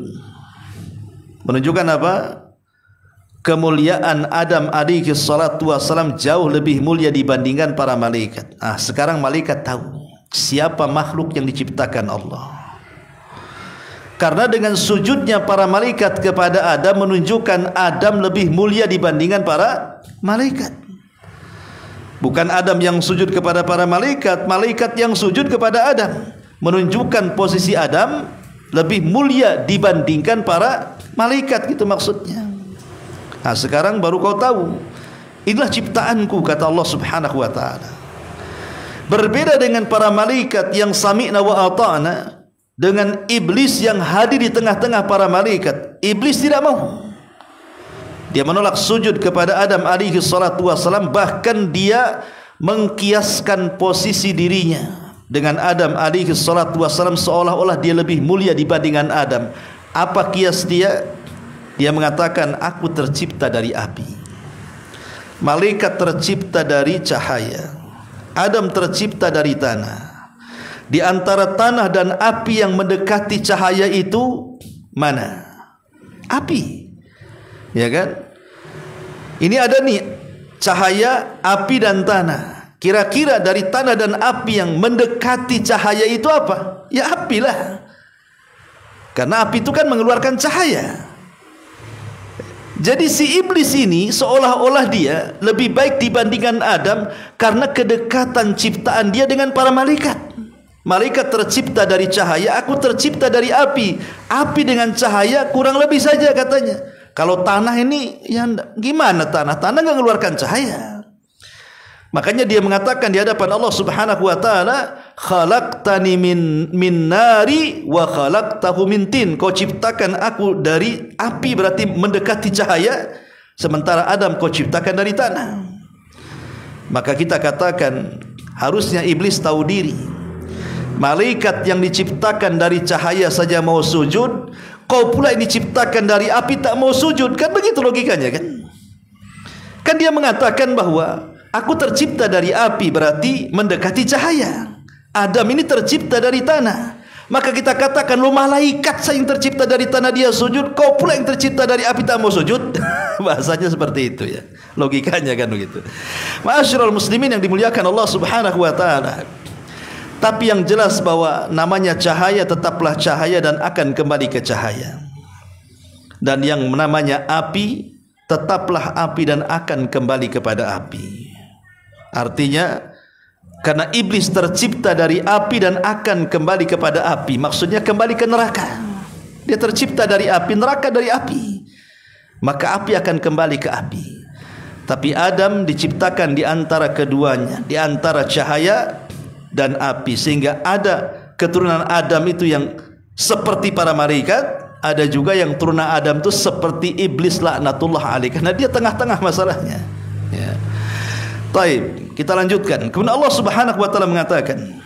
[SPEAKER 1] menunjukkan apa? Kemuliaan Adam alaihi salatu wassalam jauh lebih mulia dibandingkan para malaikat. Sekarang malaikat tahu siapa makhluk yang diciptakan Allah. Karena dengan sujudnya para malaikat kepada Adam menunjukkan Adam lebih mulia dibandingkan para malaikat. Bukan Adam yang sujud kepada para malaikat, malaikat yang sujud kepada Adam, menunjukkan posisi Adam lebih mulia dibandingkan para malaikat, gitu maksudnya. Sekarang baru kau tahu, inilah ciptaanku, kata Allah subhanahu wa ta'ala. Berbeda dengan para malaikat yang sami'na wa ata'na, dengan iblis yang hadir di tengah-tengah para malaikat. Iblis tidak mau. Dia menolak sujud kepada Adam alaihi salatu wassalam. Bahkan dia mengkiaskan posisi dirinya dengan Adam alaihi salatu wassalam, seolah-olah dia lebih mulia dibandingkan Adam. Apa kias dia? Dia mengatakan, aku tercipta dari api, malaikat tercipta dari cahaya, Adam tercipta dari tanah. Di antara tanah dan api yang mendekati cahaya itu mana? Api. Ya kan? Ini ada nih cahaya, api dan tanah. Kira-kira dari tanah dan api yang mendekati cahaya itu apa? Ya api lah. Karena api itu kan mengeluarkan cahaya. Jadi si iblis ini seolah-olah dia lebih baik dibandingkan Adam karena kedekatan ciptaan dia dengan para malaikat. Malaikat tercipta dari cahaya, aku tercipta dari api. Api dengan cahaya kurang lebih saja katanya. Kalau tanah ini, ya gimana tanah? Tanah nggak mengeluarkan cahaya. Makanya dia mengatakan di hadapan Allah subhanahu wa ta'ala, khalaqtani min nari wa khalaqtahu min tin. Kau ciptakan aku dari api, berarti mendekati cahaya, sementara Adam kau ciptakan dari tanah. Maka kita katakan harusnya iblis tahu diri. Malaikat yang diciptakan dari cahaya saja mau sujud, kau pula yang diciptakan dari api tak mau sujud. Kan begitu logikanya kan? Kan dia mengatakan bahwa aku tercipta dari api, berarti mendekati cahaya. Adam ini tercipta dari tanah. Maka kita katakan, lu malaikat saya yang tercipta dari tanah dia sujud, kau pula yang tercipta dari api tak mau sujud. Bahasanya seperti itu ya. Logikanya kan begitu. Ma'asyiral muslimin yang dimuliakan Allah subhanahu wa ta'ala. Tapi yang jelas bahwa namanya cahaya tetaplah cahaya dan akan kembali ke cahaya. Dan yang namanya api tetaplah api dan akan kembali kepada api. Artinya Karena iblis tercipta dari api dan akan kembali kepada api. Maksudnya kembali ke neraka. Dia tercipta dari api, neraka dari api. Maka api akan kembali ke api. Tapi Adam diciptakan di antara keduanya, di antara cahaya dan api, sehingga ada keturunan Adam itu yang seperti para malaikat, ada juga yang turunan Adam itu seperti iblis laknatullah alaih, karena dia tengah-tengah masalahnya. Ya. Baik, kita lanjutkan. Kemudian Allah Subhanahu wa taala mengatakan,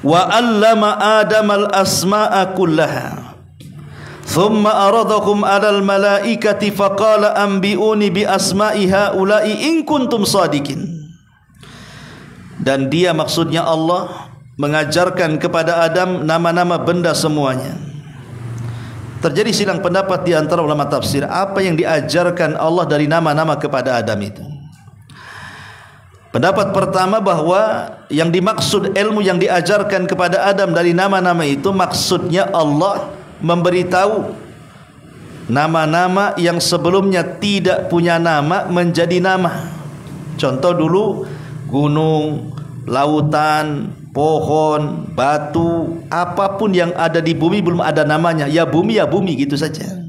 [SPEAKER 1] wa 'allama Adamal asma'a kullaha thumma aradahum 'alal malaikati faqala anbi'uni bi asma'i haula'i in kuntum shadiqin. Dan dia, maksudnya Allah, mengajarkan kepada Adam nama-nama benda semuanya. Terjadi silang pendapat di antara ulama tafsir, apa yang diajarkan Allah dari nama-nama kepada Adam itu. Pendapat pertama bahwa yang dimaksud ilmu yang diajarkan kepada Adam dari nama-nama itu, maksudnya Allah memberitahu nama-nama yang sebelumnya tidak punya nama menjadi nama. Contoh dulu, gunung, lautan, pohon, batu, apapun yang ada di bumi belum ada namanya. Ya bumi gitu saja.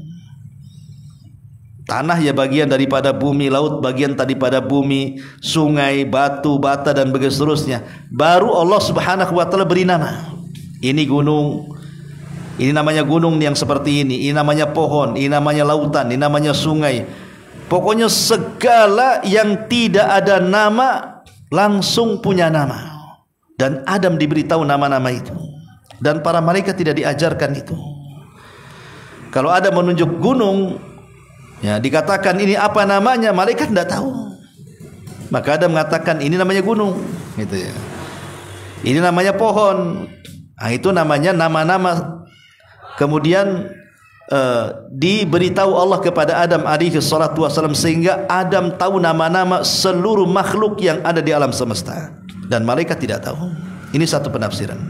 [SPEAKER 1] Tanah ya bagian daripada bumi, laut bagian daripada bumi, sungai, batu, bata dan begitu seterusnya. Baru Allah Subhanahu wa taala beri nama. Ini gunung, ini namanya gunung yang seperti ini namanya pohon, ini namanya lautan, ini namanya sungai. Pokoknya segala yang tidak ada nama langsung punya nama. Dan Adam diberitahu nama-nama itu. Dan para malaikat tidak diajarkan itu. Kalau Adam menunjuk gunung, ya dikatakan ini apa namanya, malaikat tidak tahu. Maka Adam mengatakan ini namanya gunung, gitu ya. Ini namanya pohon. Nah, itu namanya nama-nama. Kemudian diberitahu Allah kepada Adam alaihi salatu wasallam, sehingga Adam tahu nama-nama seluruh makhluk yang ada di alam semesta, dan malaikat tidak tahu. Ini satu penafsiran.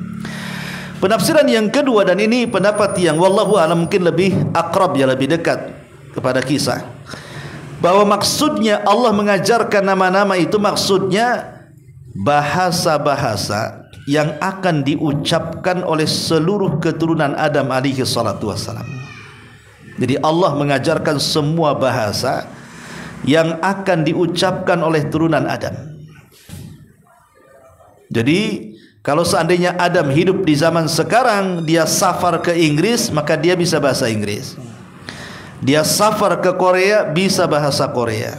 [SPEAKER 1] Penafsiran yang kedua, dan ini pendapat yang wallahu a'lam mungkin lebih akrab, ya lebih dekat kepada kisah, bahwa maksudnya Allah mengajarkan nama-nama itu maksudnya bahasa-bahasa yang akan diucapkan oleh seluruh keturunan Adam alaihi salatu wassalam. Jadi Allah mengajarkan semua bahasa yang akan diucapkan oleh turunan Adam. Jadi kalau seandainya Adam hidup di zaman sekarang, dia safar ke Inggris, maka dia bisa bahasa Inggris. Dia safar ke Korea, bisa bahasa Korea.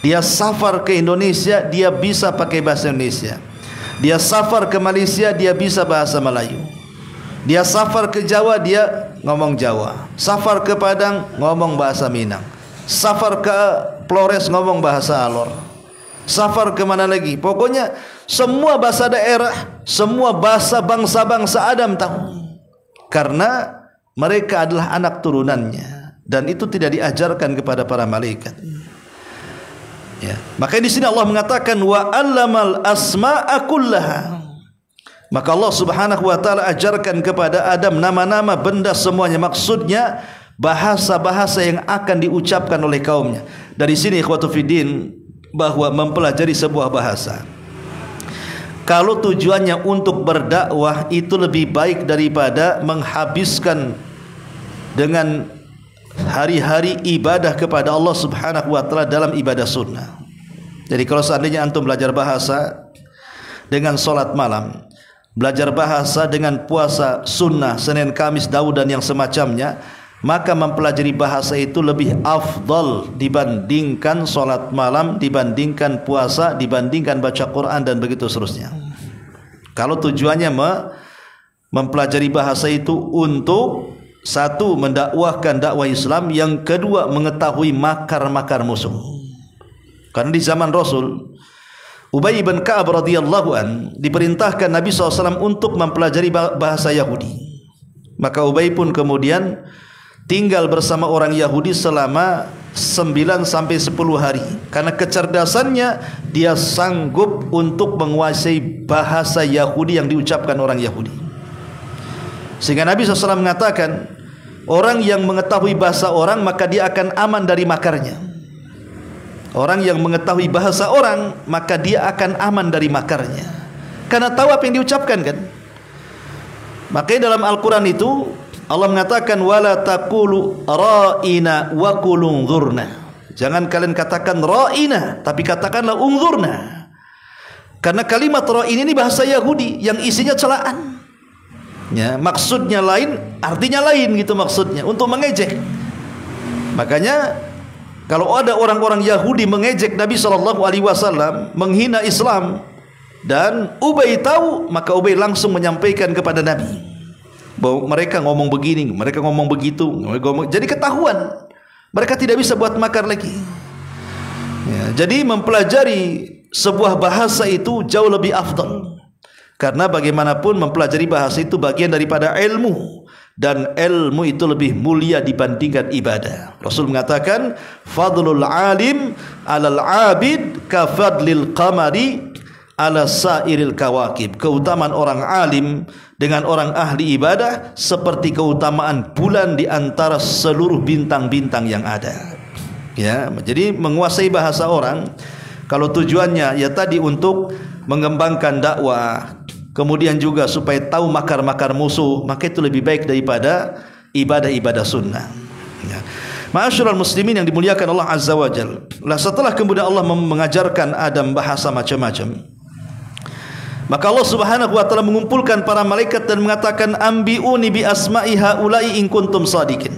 [SPEAKER 1] Dia safar ke Indonesia, dia bisa pakai bahasa Indonesia. Dia safar ke Malaysia, dia bisa bahasa Melayu. Dia safar ke Jawa, dia ngomong Jawa. Safar ke Padang, ngomong bahasa Minang. Safar ke Flores, ngomong bahasa Alor. Safar ke mana lagi? Pokoknya semua bahasa daerah, semua bahasa bangsa-bangsa Adam tahu. Karena mereka adalah anak turunannya, dan itu tidak diajarkan kepada para malaikat. Ya. Maka di sini Allah mengatakan wa 'allamal asma'a kullaha. Maka Allah Subhanahu wa taala ajarkan kepada Adam nama-nama benda semuanya, maksudnya bahasa-bahasa yang akan diucapkan oleh kaumnya. Dari sini ikhwatu fiddin, bahwa mempelajari sebuah bahasa, kalau tujuannya untuk berdakwah, itu lebih baik daripada menghabiskan dengan hari-hari ibadah kepada Allah Subhanahu wa taala dalam ibadah sunnah. Jadi kalau seandainya antum belajar bahasa dengan salat malam, belajar bahasa dengan puasa sunnah Senin, Kamis, Daud dan yang semacamnya, maka mempelajari bahasa itu lebih afdal dibandingkan salat malam, dibandingkan puasa, dibandingkan baca Quran dan begitu seterusnya. Kalau tujuannya mempelajari bahasa itu untuk satu, mendakwahkan dakwah Islam, yang kedua, mengetahui makar-makar musuh. Karena di zaman Rasul, Ubay bin Ka'ab radhiyallahu an diperintahkan Nabi SAW untuk mempelajari bahasa Yahudi. Maka Ubay pun kemudian tinggal bersama orang Yahudi selama 9 sampai 10 hari. Karena kecerdasannya, dia sanggup untuk menguasai bahasa Yahudi yang diucapkan orang Yahudi. Sehingga Nabi SAW mengatakan, orang yang mengetahui bahasa orang, maka dia akan aman dari makarnya. Orang yang mengetahui bahasa orang, maka dia akan aman dari makarnya, karena tahu apa yang diucapkan kan. Makanya dalam Al-Quran itu Allah mengatakan wala taqulu ra'ina wa qul unzurna. Jangan kalian katakan ra'ina, tapi katakanlah unzurna. Karena kalimat ra'ina ini bahasa Yahudi yang isinya celaan. Ya, maksudnya lain, artinya lain gitu maksudnya, untuk mengejek. Makanya kalau ada orang-orang Yahudi mengejek Nabi SAW, menghina Islam, dan Ubay tahu, maka Ubay langsung menyampaikan kepada Nabi bahwa mereka ngomong begini, mereka ngomong begitu, jadi ketahuan. Mereka tidak bisa buat makar lagi. Ya, jadi mempelajari sebuah bahasa itu jauh lebih afdal, karena bagaimanapun mempelajari bahasa itu bagian daripada ilmu. Dan ilmu itu lebih mulia dibandingkan ibadah. Rasul mengatakan fadlul alim alal abid ka fadlil qamari ala sairil kawakib. Keutamaan orang alim dengan orang ahli ibadah seperti keutamaan bulan di antara seluruh bintang-bintang yang ada. Ya, jadi menguasai bahasa orang, kalau tujuannya ya tadi untuk mengembangkan dakwah, kemudian juga supaya tahu makar-makar musuh, maka itu lebih baik daripada ibadah-ibadah sunnah. Ya. Ma'asyiral muslimin yang dimuliakan Allah Azza wa Jalla. Setelah kemudian Allah mengajarkan Adam bahasa macam-macam, maka Allah Subhanahu wa taala mengumpulkan para malaikat dan mengatakan ambiuni bi asma'i haula'i in kuntum shadiqin.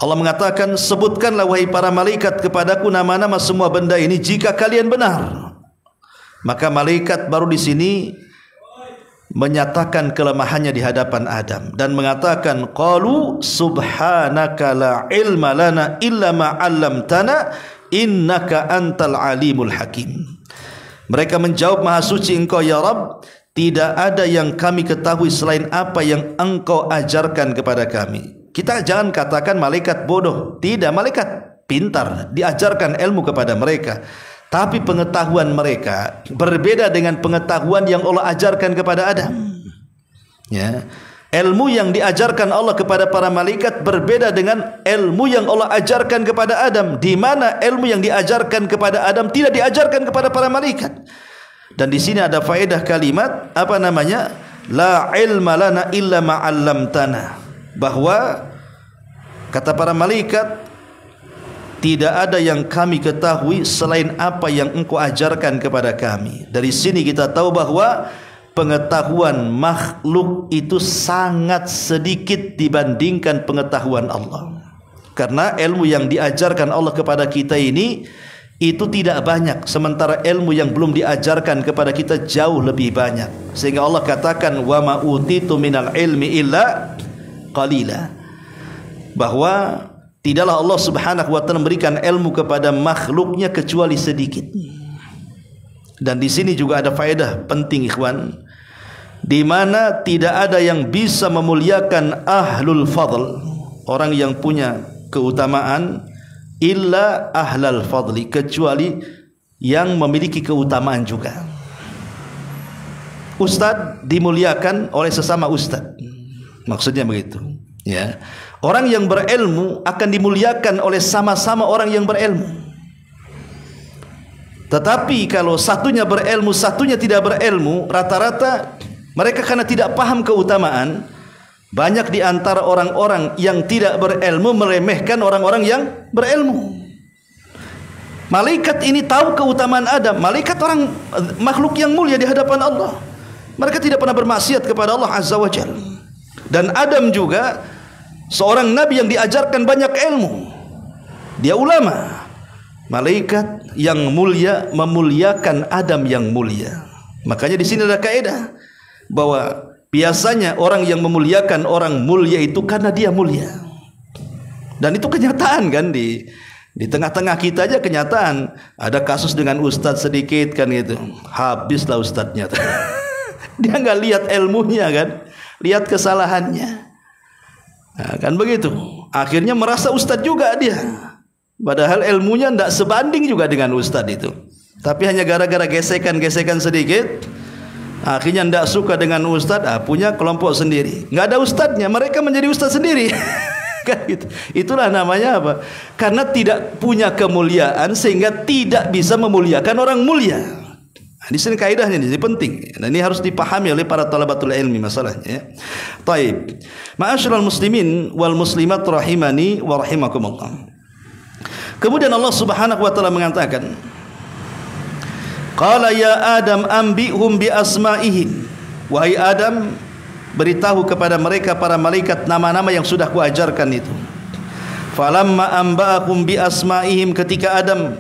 [SPEAKER 1] Allah mengatakan, sebutkanlah wahai para malaikat kepadaku nama-nama semua benda ini jika kalian benar. Maka malaikat baru di sini menyatakan kelemahannya di hadapan Adam dan mengatakan qalu subhanaka la ilma lana illa ma 'allamtana innaka antal alimul hakim. Mereka menjawab, maha suci engkau ya Rabb, tidak ada yang kami ketahui selain apa yang engkau ajarkan kepada kami. Kita jangan katakan malaikat bodoh, tidak, malaikat pintar, diajarkan ilmu kepada mereka. Tapi pengetahuan mereka berbeda dengan pengetahuan yang Allah ajarkan kepada Adam. Ya. Ilmu yang diajarkan Allah kepada para malaikat berbeda dengan ilmu yang Allah ajarkan kepada Adam, di mana ilmu yang diajarkan kepada Adam tidak diajarkan kepada para malaikat. Dan di sini ada faedah kalimat apa namanya? La ilma lana illa ma 'allamtana. Bahwa kata para malaikat, tidak ada yang kami ketahui selain apa yang engkau ajarkan kepada kami. Dari sini kita tahu bahwa pengetahuan makhluk itu sangat sedikit dibandingkan pengetahuan Allah. Karena ilmu yang diajarkan Allah kepada kita ini itu tidak banyak, sementara ilmu yang belum diajarkan kepada kita jauh lebih banyak. Sehingga Allah katakan wa ma utitu minal ilmi illa qalila, bahwa tidaklah Allah Subhanahu wa taala memberikan ilmu kepada makhluknya kecuali sedikit. Dan di sini juga ada faedah penting ikhwan, di mana tidak ada yang bisa memuliakan ahlul fadl, orang yang punya keutamaan, illa ahlal fadli, kecuali yang memiliki keutamaan juga. Ustadz dimuliakan oleh sesama ustadz, maksudnya begitu ya. Orang yang berilmu akan dimuliakan oleh sama-sama orang yang berilmu. Tetapi kalau satunya berilmu, satunya tidak berilmu, rata-rata mereka karena tidak paham keutamaan, banyak di antara orang-orang yang tidak berilmu meremehkan orang-orang yang berilmu. Malaikat ini tahu keutamaan Adam. Malaikat orang makhluk yang mulia di hadapan Allah. Mereka tidak pernah bermaksiat kepada Allah Azza wa Jalla. Dan Adam juga seorang nabi yang diajarkan banyak ilmu. Dia ulama. Malaikat yang mulia memuliakan Adam yang mulia. Makanya di sini ada kaidah bahwa biasanya orang yang memuliakan orang mulia itu karena dia mulia. Dan itu kenyataan kan, di tengah-tengah kita aja kenyataan. Ada kasus dengan ustadz sedikit kan gitu, habislah ustadznya. Dia nggak lihat ilmunya kan, lihat kesalahannya. Nah, kan begitu. Akhirnya merasa ustadz juga dia. Padahal ilmunya tidak sebanding juga dengan ustadz itu. Tapi hanya gara-gara gesekan-gesekan sedikit, akhirnya tidak suka dengan ustadz, punya kelompok sendiri. Nggak ada ustadznya, mereka menjadi ustadz sendiri. Kan gitu. Itulah namanya apa? Karena tidak punya kemuliaan sehingga tidak bisa memuliakan orang mulia. Nah, di sini kaidahnya ini penting. Dan ini harus dipahami oleh para talabatul ilmi masalahnya ya. Taib. Ma'asyiral muslimin wal muslimat rahimani wa rahimakumullah. Kemudian Allah Subhanahu wa taala mengatakan, Qala ya Adam ambihum bi asma'ihim. Wahai Adam, beritahu kepada mereka para malaikat nama-nama yang sudah kuajarkan itu. Falamma amba'akum bi asma'ihim, ketika Adam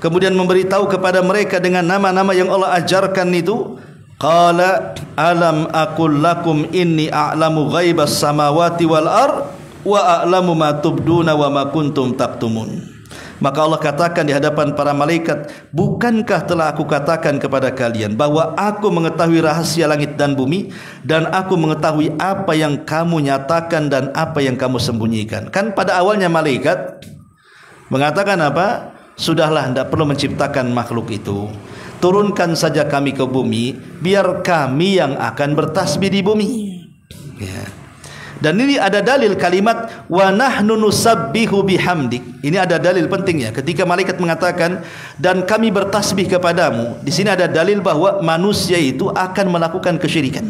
[SPEAKER 1] kemudian memberitahu kepada mereka dengan nama-nama yang Allah ajarkan itu, qala alam aqul lakum inni a'lamu ghaibas samawati wal ard wa a'lamu ma tubduna wa ma kuntum taktumun. Maka Allah katakan di hadapan para malaikat, bukankah telah aku katakan kepada kalian bahwa aku mengetahui rahasia langit dan bumi, dan aku mengetahui apa yang kamu nyatakan dan apa yang kamu sembunyikan. Kan pada awalnya malaikat mengatakan apa? Sudahlah, tidak perlu menciptakan makhluk itu, turunkan saja kami ke bumi, biar kami yang akan bertasbih di bumi ya. Dan ini ada dalil kalimat wa nahnu nusabbihu bihamdik. Ini ada dalil pentingnya ketika malaikat mengatakan dan kami bertasbih kepadamu. Di sini ada dalil bahwa manusia itu akan melakukan kesyirikan.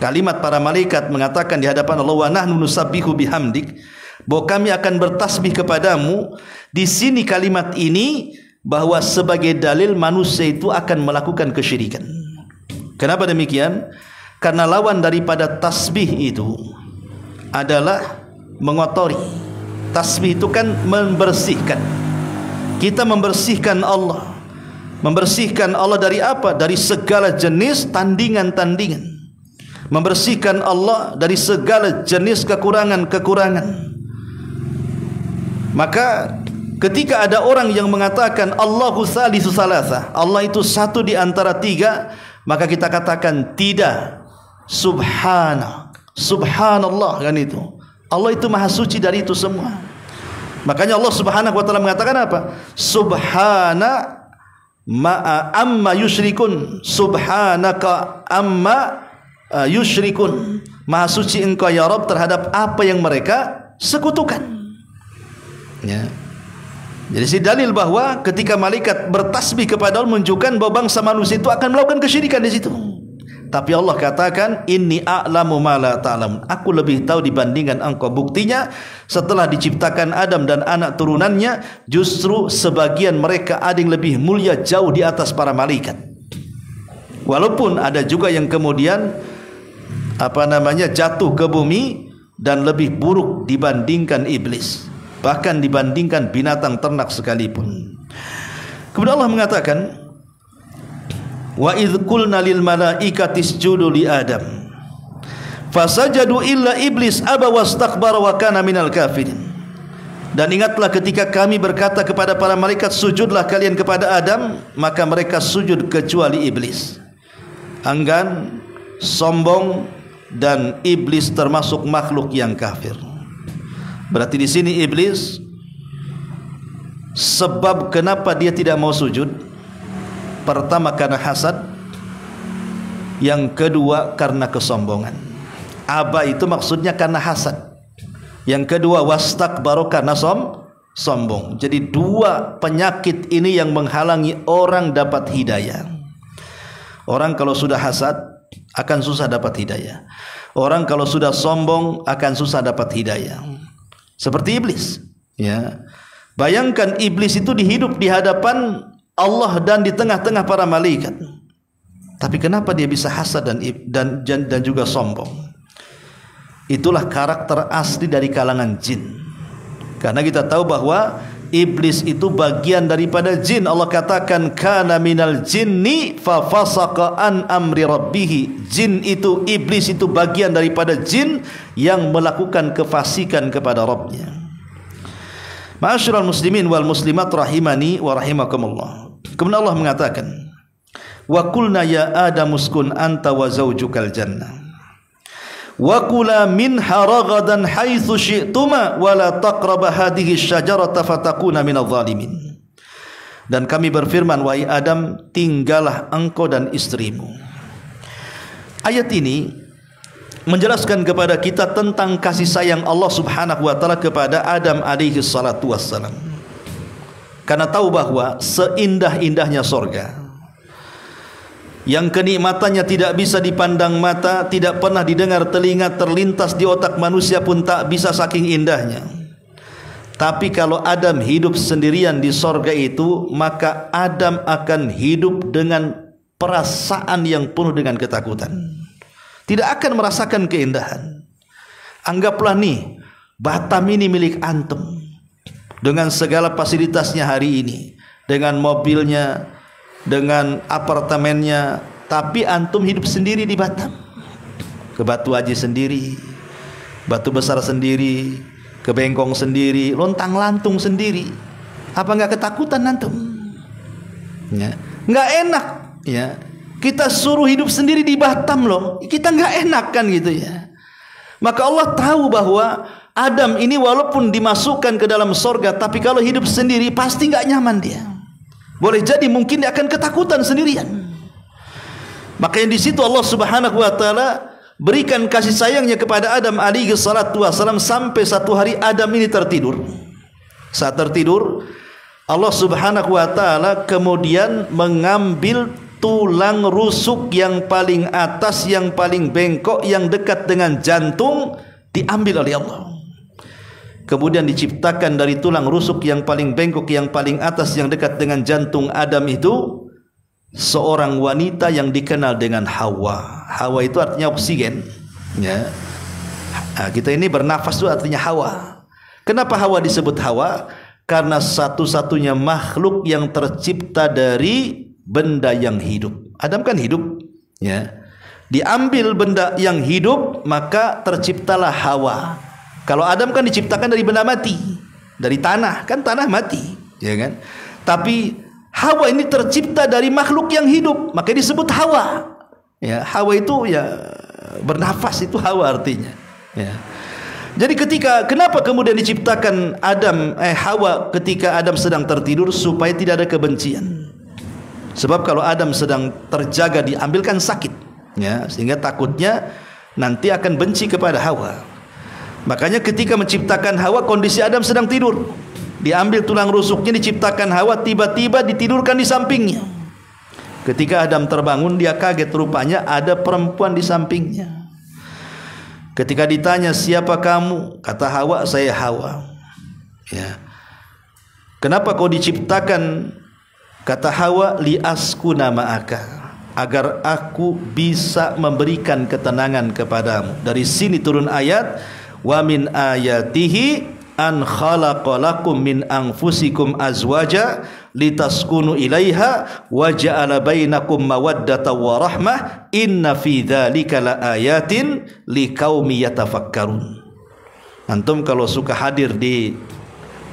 [SPEAKER 1] Kalimat para malaikat mengatakan di hadapan Allah wa nahnu nusabbihu bihamdik, bahwa kami akan bertasbih kepadamu. Di sini kalimat ini bahwa sebagai dalil manusia itu akan melakukan kesyirikan. Kenapa demikian? Karena lawan daripada tasbih itu adalah mengotori. Tasbih itu kan membersihkan. Kita membersihkan Allah. Membersihkan Allah dari apa? Dari segala jenis tandingan-tandingan. Membersihkan Allah dari segala jenis kekurangan-kekurangan. Maka ketika ada orang yang mengatakan Allahu salisu salasa, Allah itu satu di antara tiga, maka kita katakan tidak. Subhanallah kan itu. Allah itu maha suci dari itu semua. Makanya Allah Subhanahu wa taala mengatakan apa? Subhana amma yusyrikun. Subhanaka amma yusyrikun. Maha suci engkau ya Rabb terhadap apa yang mereka sekutukan. Ya. Jadi si dalil bahwa ketika malaikat bertasbih kepada Allah menunjukkan bahwa bangsa manusia itu akan melakukan kesyirikan di situ. Tapi Allah katakan inni a'lamu ma la ta'lamun. Aku lebih tahu dibandingkan engkau. Buktinya setelah diciptakan Adam dan anak turunannya, justru sebagian mereka ada yang lebih mulia jauh di atas para malaikat. Walaupun ada juga yang kemudian jatuh ke bumi dan lebih buruk dibandingkan iblis, bahkan dibandingkan binatang ternak sekalipun. Kemudian Allah mengatakan, wa idh qulna lil malaikati isjudu li Adam fasajadu illa iblis aba wastakbara wa kana minal kafirin. Dan ingatlah ketika kami berkata kepada para malaikat, sujudlah kalian kepada Adam, maka mereka sujud kecuali iblis. Enggan, sombong, dan iblis termasuk makhluk yang kafir. Berarti di sini iblis, sebab kenapa dia tidak mau sujud, pertama karena hasad, yang kedua karena kesombongan. Aba itu maksudnya karena hasad, yang kedua wastakbaru karena sombong. Jadi dua penyakit ini yang menghalangi orang dapat hidayah. Orang kalau sudah hasad akan susah dapat hidayah. Orang kalau sudah sombong akan susah dapat hidayah. Seperti iblis ya. Bayangkan iblis itu hidup di hadapan Allah dan di tengah-tengah para malaikat. Tapi kenapa dia bisa hasad dan juga sombong? Itulah karakter asli dari kalangan jin. Karena kita tahu bahwa iblis itu bagian daripada jin. Allah katakan kana minal jinni fa fasaqa an amri rabbih. Jin itu, iblis itu bagian daripada jin yang melakukan kefasikan kepada Rabbnya. Ma'asyiral muslimin wal muslimat rahimani wa rahimakumullah. Kemudian Allah mengatakan, wa qulna ya Adam uskun anta wa zaujukal jannah wa kula minha ragadan haitsu syi'tuma wa la taqraba hadhihi syajarata fatakuna minadh dhalimin. Dan kami berfirman, wahai Adam, tinggallah engkau dan istrimu. Ayat ini menjelaskan kepada kita tentang kasih sayang Allah Subhanahu wa taala kepada Adam alaihi salatu wassalam. Karena tahu bahwa seindah-indahnya sorga, yang kenikmatannya tidak bisa dipandang mata, tidak pernah didengar telinga, terlintas di otak manusia pun tak bisa saking indahnya. Tapi kalau Adam hidup sendirian di sorga itu, maka Adam akan hidup dengan perasaan yang penuh dengan ketakutan. Tidak akan merasakan keindahan. Anggaplah nih, Batam ini milik antum, dengan segala fasilitasnya hari ini, dengan mobilnya, dengan apartemennya, tapi antum hidup sendiri di Batam. Ke Batu Haji sendiri, Batu Besar sendiri, ke Bengkong sendiri, lontang lantung sendiri. Apa enggak ketakutan antum? Ya, enggak enak ya. Kita suruh hidup sendiri di Batam loh. Kita enggak enak kan gitu ya. Maka Allah tahu bahwa Adam ini walaupun dimasukkan ke dalam sorga, tapi kalau hidup sendiri pasti enggak nyaman dia. Boleh jadi mungkin dia akan ketakutan sendirian. Makanya di situ Allah Subhanahu wa taala berikan kasih sayangnya kepada Adam alaihi salatu wasallam sampai satu hari Adam ini tertidur. Saat tertidur, Allah Subhanahu wa taala kemudian mengambil tulang rusuk yang paling atas, yang paling bengkok, yang dekat dengan jantung, diambil oleh Allah. Kemudian diciptakan dari tulang rusuk yang paling bengkok, yang paling atas, yang dekat dengan jantung Adam itu seorang wanita yang dikenal dengan Hawa. Hawa itu artinya oksigen ya. Nah, kita ini bernafas itu artinya Hawa. Kenapa Hawa disebut Hawa? Karena satu-satunya makhluk yang tercipta dari benda yang hidup. Adam kan hidup ya. Diambil benda yang hidup, maka terciptalah Hawa. Kalau Adam kan diciptakan dari benda mati, dari tanah, kan tanah mati, ya kan? Tapi Hawa ini tercipta dari makhluk yang hidup, maka disebut Hawa. Ya, Hawa itu ya bernafas, itu Hawa artinya. Ya. Jadi kenapa kemudian diciptakan Hawa ketika Adam sedang tertidur, supaya tidak ada kebencian. Sebab kalau Adam sedang terjaga diambilkan sakit, ya, sehingga takutnya nanti akan benci kepada Hawa. Makanya ketika menciptakan Hawa, kondisi Adam sedang tidur, diambil tulang rusuknya, diciptakan Hawa, tiba-tiba ditidurkan di sampingnya. Ketika Adam terbangun, dia kaget, rupanya ada perempuan di sampingnya. Ketika ditanya, siapa kamu? Kata Hawa, saya Hawa. Ya. Kenapa kau diciptakan? Kata Hawa, liaskuna ma'aka, agar aku bisa memberikan ketenangan kepadamu. Dari sini turun ayat, wa min ayatihi an khalaqalakum min anfusikum azwaja litaskunu ilaiha wa ja'ala bainakum mawaddatan wa rahmah inna fi dzalika laayatin liqaumi yatafakkarun. Antum kalau suka hadir di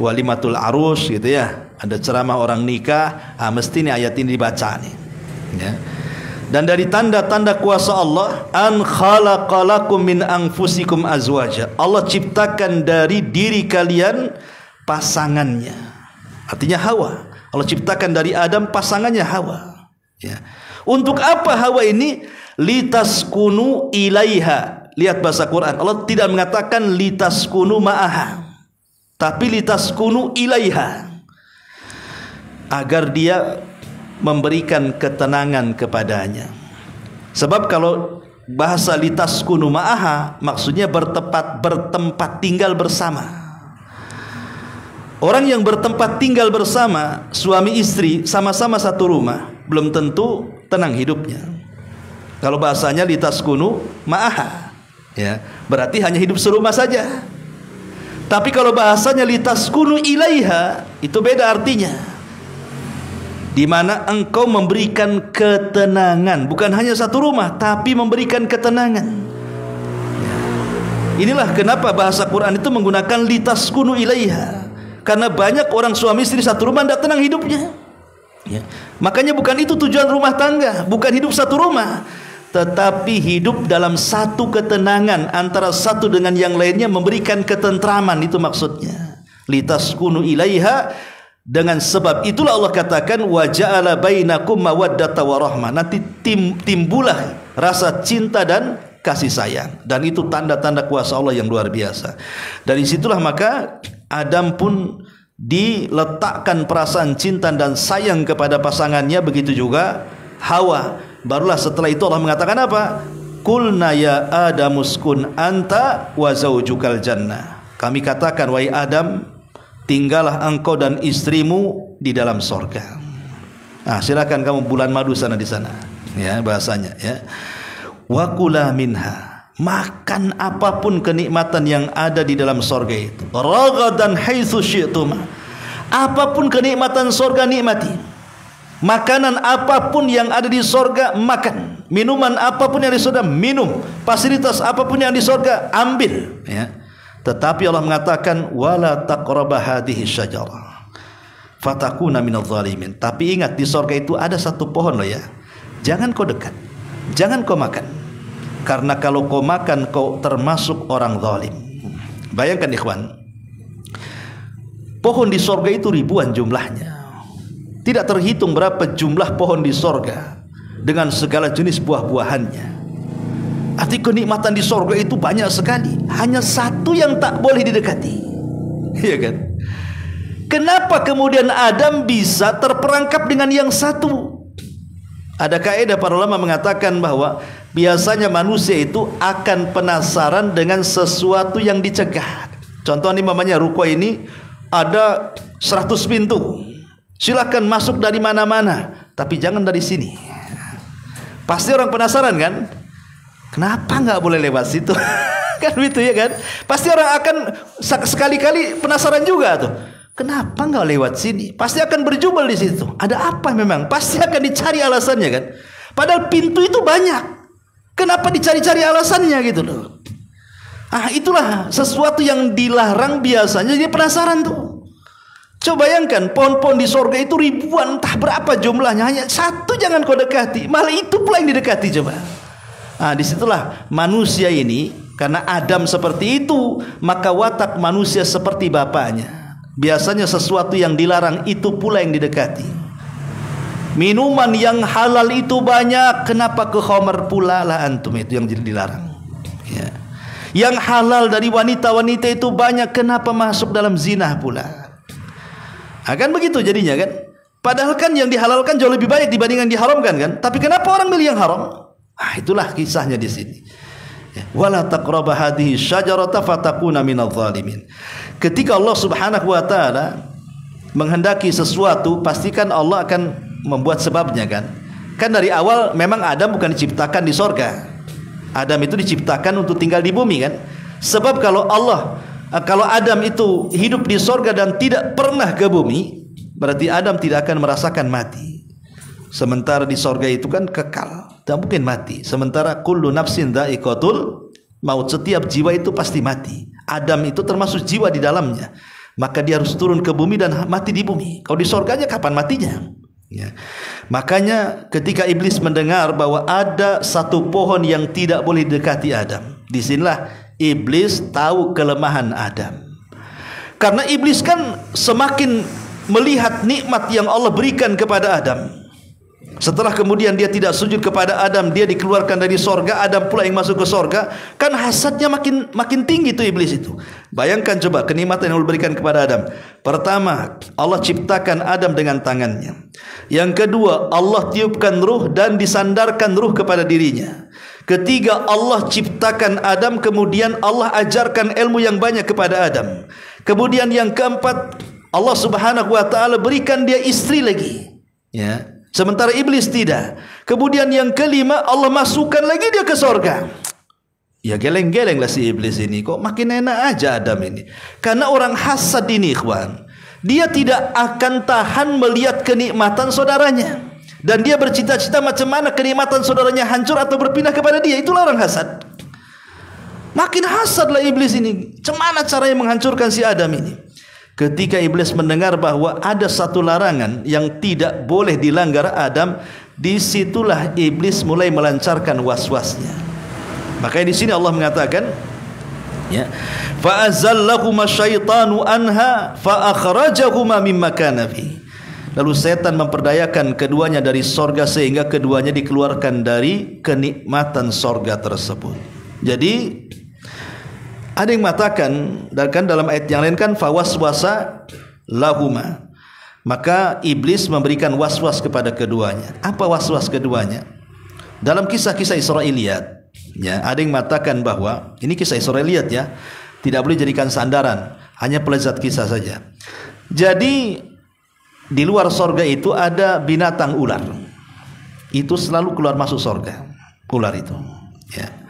[SPEAKER 1] walimatul arus gitu ya, ada ceramah orang nikah, mesti nih ayat ini dibaca nih ya. Dan dari tanda-tanda kuasa Allah, an khalaqalakum min anfusikum azwaja, Allah ciptakan dari diri kalian pasangannya, artinya Hawa. Allah ciptakan dari Adam pasangannya Hawa ya. Untuk apa Hawa ini? Litaskunu ilaiha. Lihat bahasa Quran, Allah tidak mengatakan litaskunu ma'aha, tapi litaskunu ilaiha, agar dia memberikan ketenangan kepadanya. Sebab kalau bahasa litaskunu ma'aha, maksudnya bertempat tinggal bersama. Orang yang bertempat tinggal bersama, suami istri sama-sama satu rumah, belum tentu tenang hidupnya. Kalau bahasanya litaskunu ma'aha ya, berarti hanya hidup serumah saja. Tapi kalau bahasanya litaskunu ilaiha, itu beda artinya, di mana engkau memberikan ketenangan, bukan hanya satu rumah, tapi memberikan ketenangan. Inilah kenapa bahasa Quran itu menggunakan litaskunu ilaiha, karena banyak orang suami istri satu rumah tidak tenang hidupnya ya. Makanya bukan itu tujuan rumah tangga, bukan hidup satu rumah, tetapi hidup dalam satu ketenangan antara satu dengan yang lainnya, memberikan ketentraman, itu maksudnya litaskunu ilaiha. Dengan sebab itulah Allah katakan wa ja'ala bainakum mawaddata wa rahmah, nanti timbullah rasa cinta dan kasih sayang, dan itu tanda-tanda kuasa Allah yang luar biasa. Dari situlah maka Adam pun diletakkan perasaan cinta dan sayang kepada pasangannya, begitu juga Hawa. Barulah setelah itu Allah mengatakan apa? Qulna ya Adam uskun anta wa zaujukal jannah. Kami katakan, wahai Adam, tinggallah engkau dan istrimu di dalam sorga. Nah, silakan kamu bulan madu sana di sana, ya bahasanya, ya. Wa kula minha, makan apapun kenikmatan yang ada di dalam sorga itu. Ragadan haitsu syi'tuma, apapun kenikmatan sorga nikmati. Makanan apapun yang ada di sorga makan, minuman apapun yang di sorga minum, fasilitas apapun yang di sorga ambil, ya. Tetapi Allah mengatakan wala taqraba hadhihi syajarah fatakuna minadh dhalimin. Tapi ingat, di sorga itu ada satu pohon loh ya. Jangan kau dekat, jangan kau makan, karena kalau kau makan kau termasuk orang zalim. Bayangkan ikhwan, pohon di sorga itu ribuan jumlahnya. Tidak terhitung berapa jumlah pohon di sorga dengan segala jenis buah-buahannya. Arti kenikmatan di sorga itu banyak sekali. Hanya satu yang tak boleh didekati, iya kan? Kenapa kemudian Adam bisa terperangkap dengan yang satu? Ada kaidah para ulama mengatakan bahwa biasanya manusia itu akan penasaran dengan sesuatu yang dicegah. Contoh ini mamanya ruko ini ada 100 pintu, silakan masuk dari mana-mana, tapi jangan dari sini. Pasti orang penasaran kan? Kenapa nggak boleh lewat situ? Kan begitu ya kan? Pasti orang akan sekali-kali penasaran juga tuh. Kenapa nggak lewat sini? Pasti akan berjubel di situ. Ada apa memang? Pasti akan dicari alasannya kan? Padahal pintu itu banyak. Kenapa dicari-cari alasannya gitu loh? Ah, itulah sesuatu yang dilarang biasanya. Dia penasaran tuh. Coba bayangkan, pohon-pohon di sorga itu ribuan, entah berapa jumlahnya. Hanya satu jangan kau dekati, malah itu pula yang didekati. Coba. Ah, disitulah manusia ini, karena Adam seperti itu, maka watak manusia seperti bapaknya. Biasanya sesuatu yang dilarang itu pula yang didekati. Minuman yang halal itu banyak, kenapa ke khamar pula lah antum, itu yang dilarang, ya. Yang halal dari wanita-wanita itu banyak, kenapa masuk dalam zina pula? Akan begitu jadinya kan? Padahal kan yang dihalalkan jauh lebih banyak dibandingkan diharamkan kan? Tapi kenapa orang milih yang haram? Ah, itulah kisahnya di sini. Wala taqraba hadhihi syajarata fatakuna minadh dhalimin. Ketika Allah Subhanahu wa taala menghendaki sesuatu, pastikan Allah akan membuat sebabnya kan? Kan dari awal memang Adam bukan diciptakan di sorga. Adam itu diciptakan untuk tinggal di bumi kan? Sebab kalau Adam itu hidup di sorga dan tidak pernah ke bumi, berarti Adam tidak akan merasakan mati. Sementara di sorga itu kan kekal, tidak mungkin mati. Sementara kullu nafsin dha'iqatul maut, setiap jiwa itu pasti mati. Adam itu termasuk jiwa di dalamnya, maka dia harus turun ke bumi dan mati di bumi. Kalau di sorganya kapan matinya? Ya. Makanya ketika iblis mendengar bahwa ada satu pohon yang tidak boleh dekati Adam, disinilah iblis tahu kelemahan Adam. Karena iblis kan semakin melihat nikmat yang Allah berikan kepada Adam. Setelah kemudian dia tidak sujud kepada Adam, dia dikeluarkan dari sorga, Adam pula yang masuk ke sorga, kan hasadnya makin tinggi tuh iblis itu. Bayangkan coba kenikmatan yang Allah berikan kepada Adam. Pertama, Allah ciptakan Adam dengan tangannya. Yang kedua, Allah tiupkan ruh dan disandarkan ruh kepada dirinya. Ketiga, Allah ciptakan Adam, kemudian Allah ajarkan ilmu yang banyak kepada Adam. Kemudian yang keempat, Allah Subhanahu wa taala berikan dia istri lagi, ya. Sementara iblis tidak. Kemudian yang kelima, Allah masukkan lagi dia ke sorga. Ya geleng-geleng lah si iblis ini. Kok makin enak aja Adam ini. Karena orang hasad ini ikhwan, dia tidak akan tahan melihat kenikmatan saudaranya. Dan dia bercita-cita macam mana kenikmatan saudaranya hancur atau berpindah kepada dia. Itulah orang hasad. Makin hasad lah iblis ini. Macam mana caranya menghancurkan si Adam ini? Ketika iblis mendengar bahwa ada satu larangan yang tidak boleh dilanggar Adam, disitulah iblis mulai melancarkan was-wasnya. Makanya di sini Allah mengatakan, ya, fa azallahuma syaitanu anha fa akhrajahuma mimma kana fi. Lalu setan memperdayakan keduanya dari sorga sehingga keduanya dikeluarkan dari kenikmatan sorga tersebut. Jadi ada yang mengatakan, dan kan dalam ayat yang lain kan fawaswasa lahuma, maka iblis memberikan waswas kepada keduanya. Apa waswas keduanya? Dalam kisah-kisah Israiliyat, ya, ada yang mengatakan bahwa ini kisah Israiliyat, ya, tidak boleh jadikan sandaran, hanya pelezat kisah saja. Jadi di luar sorga itu ada binatang ular, itu selalu keluar masuk sorga, ular itu, ya.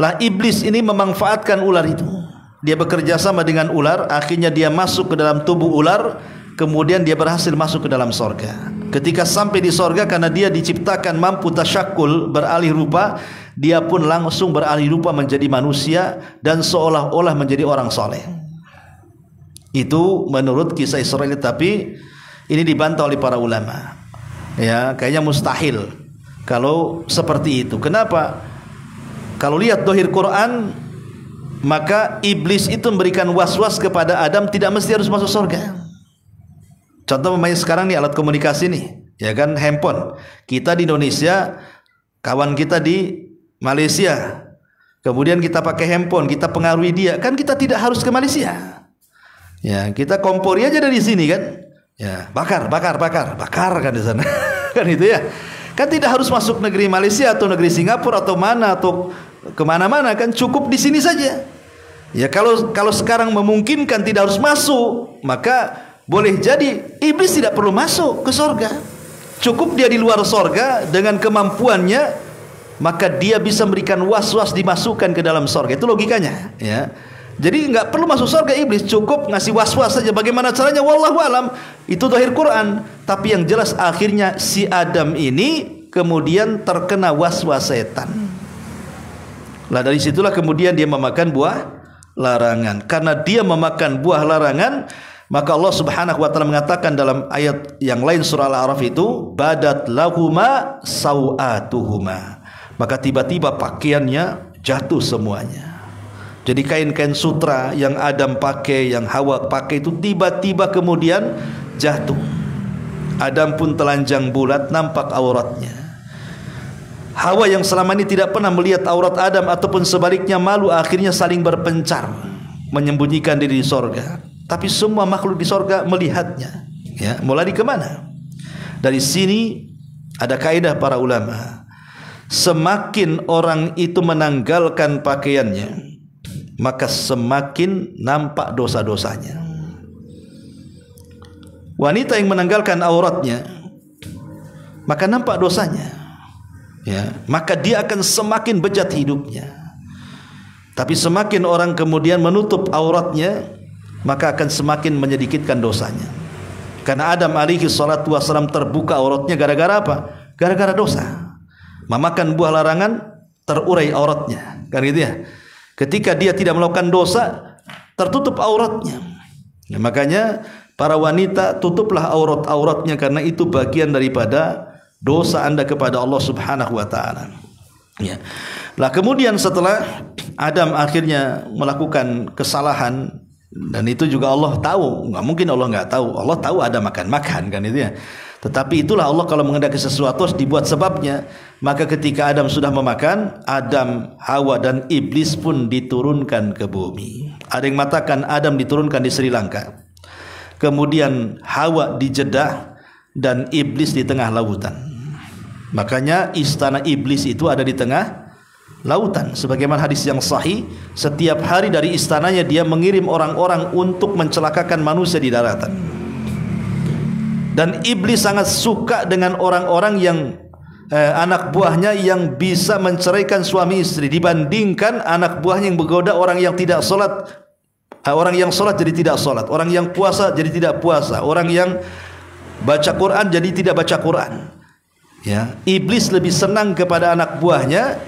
[SPEAKER 1] Lah iblis ini memanfaatkan ular itu. Dia bekerja sama dengan ular, akhirnya dia masuk ke dalam tubuh ular, kemudian dia berhasil masuk ke dalam sorga. Ketika sampai di sorga, karena dia diciptakan mampu tasyakul, beralih rupa, dia pun langsung beralih rupa menjadi manusia dan seolah-olah menjadi orang soleh. Itu menurut kisah Israel, tapi ini dibantah oleh para ulama. Ya, kayaknya mustahil kalau seperti itu. Kenapa? Kalau lihat dohir Quran, maka iblis itu memberikan was-was kepada Adam, tidak mesti harus masuk surga. Contoh memang sekarang nih alat komunikasi nih, ya kan, handphone. Kita di Indonesia, kawan kita di Malaysia, kemudian kita pakai handphone, kita pengaruhi dia, kan kita tidak harus ke Malaysia. Ya, kita kompori aja dari sini kan. Ya, bakar kan di sana. Kan itu ya. Kan tidak harus masuk negeri Malaysia atau negeri Singapura atau mana atau kemana-mana, kan cukup di sini saja. Ya, kalau sekarang memungkinkan tidak harus masuk, maka boleh jadi iblis tidak perlu masuk ke sorga. Cukup dia di luar sorga dengan kemampuannya, maka dia bisa memberikan was-was dimasukkan ke dalam sorga. Itu logikanya, ya. Jadi nggak perlu masuk surga iblis, cukup ngasih was-was saja. Bagaimana caranya? Wallahu alam. Itu zahir Quran. Tapi yang jelas akhirnya si Adam ini kemudian terkena was-was setan. Lah dari situlah kemudian dia memakan buah larangan. Karena dia memakan buah larangan, maka Allah Subhanahu wa taala mengatakan dalam ayat yang lain surah Al-A'raf itu, badat lahuma sawatuhuma. Maka tiba-tiba pakaiannya jatuh semuanya. Jadi kain-kain sutra yang Adam pakai, yang Hawa pakai itu tiba-tiba kemudian jatuh. Adam pun telanjang bulat, nampak auratnya. Hawa yang selama ini tidak pernah melihat aurat Adam ataupun sebaliknya malu, akhirnya saling berpencar, menyembunyikan diri di sorga. Tapi semua makhluk di sorga melihatnya. Ya, mau lari kemana? Dari sini ada kaidah para ulama. Semakin orang itu menanggalkan pakaiannya, maka semakin nampak dosa-dosanya. Wanita yang menanggalkan auratnya, maka nampak dosanya, ya, maka dia akan semakin bejat hidupnya. Tapi semakin orang kemudian menutup auratnya, maka akan semakin menyedikitkan dosanya. Karena Adam alaihi salatu wassalam terbuka auratnya gara-gara apa? Gara-gara dosa. Memakan buah larangan, terurai auratnya, kan gitu ya. Ketika dia tidak melakukan dosa, tertutup auratnya. Nah, makanya para wanita, tutuplah aurat-auratnya, karena itu bagian daripada dosa Anda kepada Allah Subhanahu wa taala. Ya. Lah kemudian setelah Adam akhirnya melakukan kesalahan, dan itu juga Allah tahu, nggak mungkin Allah nggak tahu. Allah tahu Adam akan makan, kan itu ya. Tetapi itulah Allah kalau menghendaki sesuatu harus dibuat sebabnya. Maka ketika Adam sudah memakan, Adam, Hawa dan iblis pun diturunkan ke bumi. Ada yang mengatakan Adam diturunkan di Sri Lanka, kemudian Hawa di Jeddah, dan iblis di tengah lautan. Makanya istana iblis itu ada di tengah lautan. Sebagaimana hadis yang sahih, setiap hari dari istananya dia mengirim orang-orang untuk mencelakakan manusia di daratan. Dan iblis sangat suka dengan orang-orang yang anak buahnya yang bisa menceraikan suami istri, dibandingkan anak buahnya yang menggoda orang yang tidak sholat, orang yang sholat jadi tidak sholat, orang yang puasa jadi tidak puasa, orang yang baca Quran jadi tidak baca Quran. Ya, iblis lebih senang kepada anak buahnya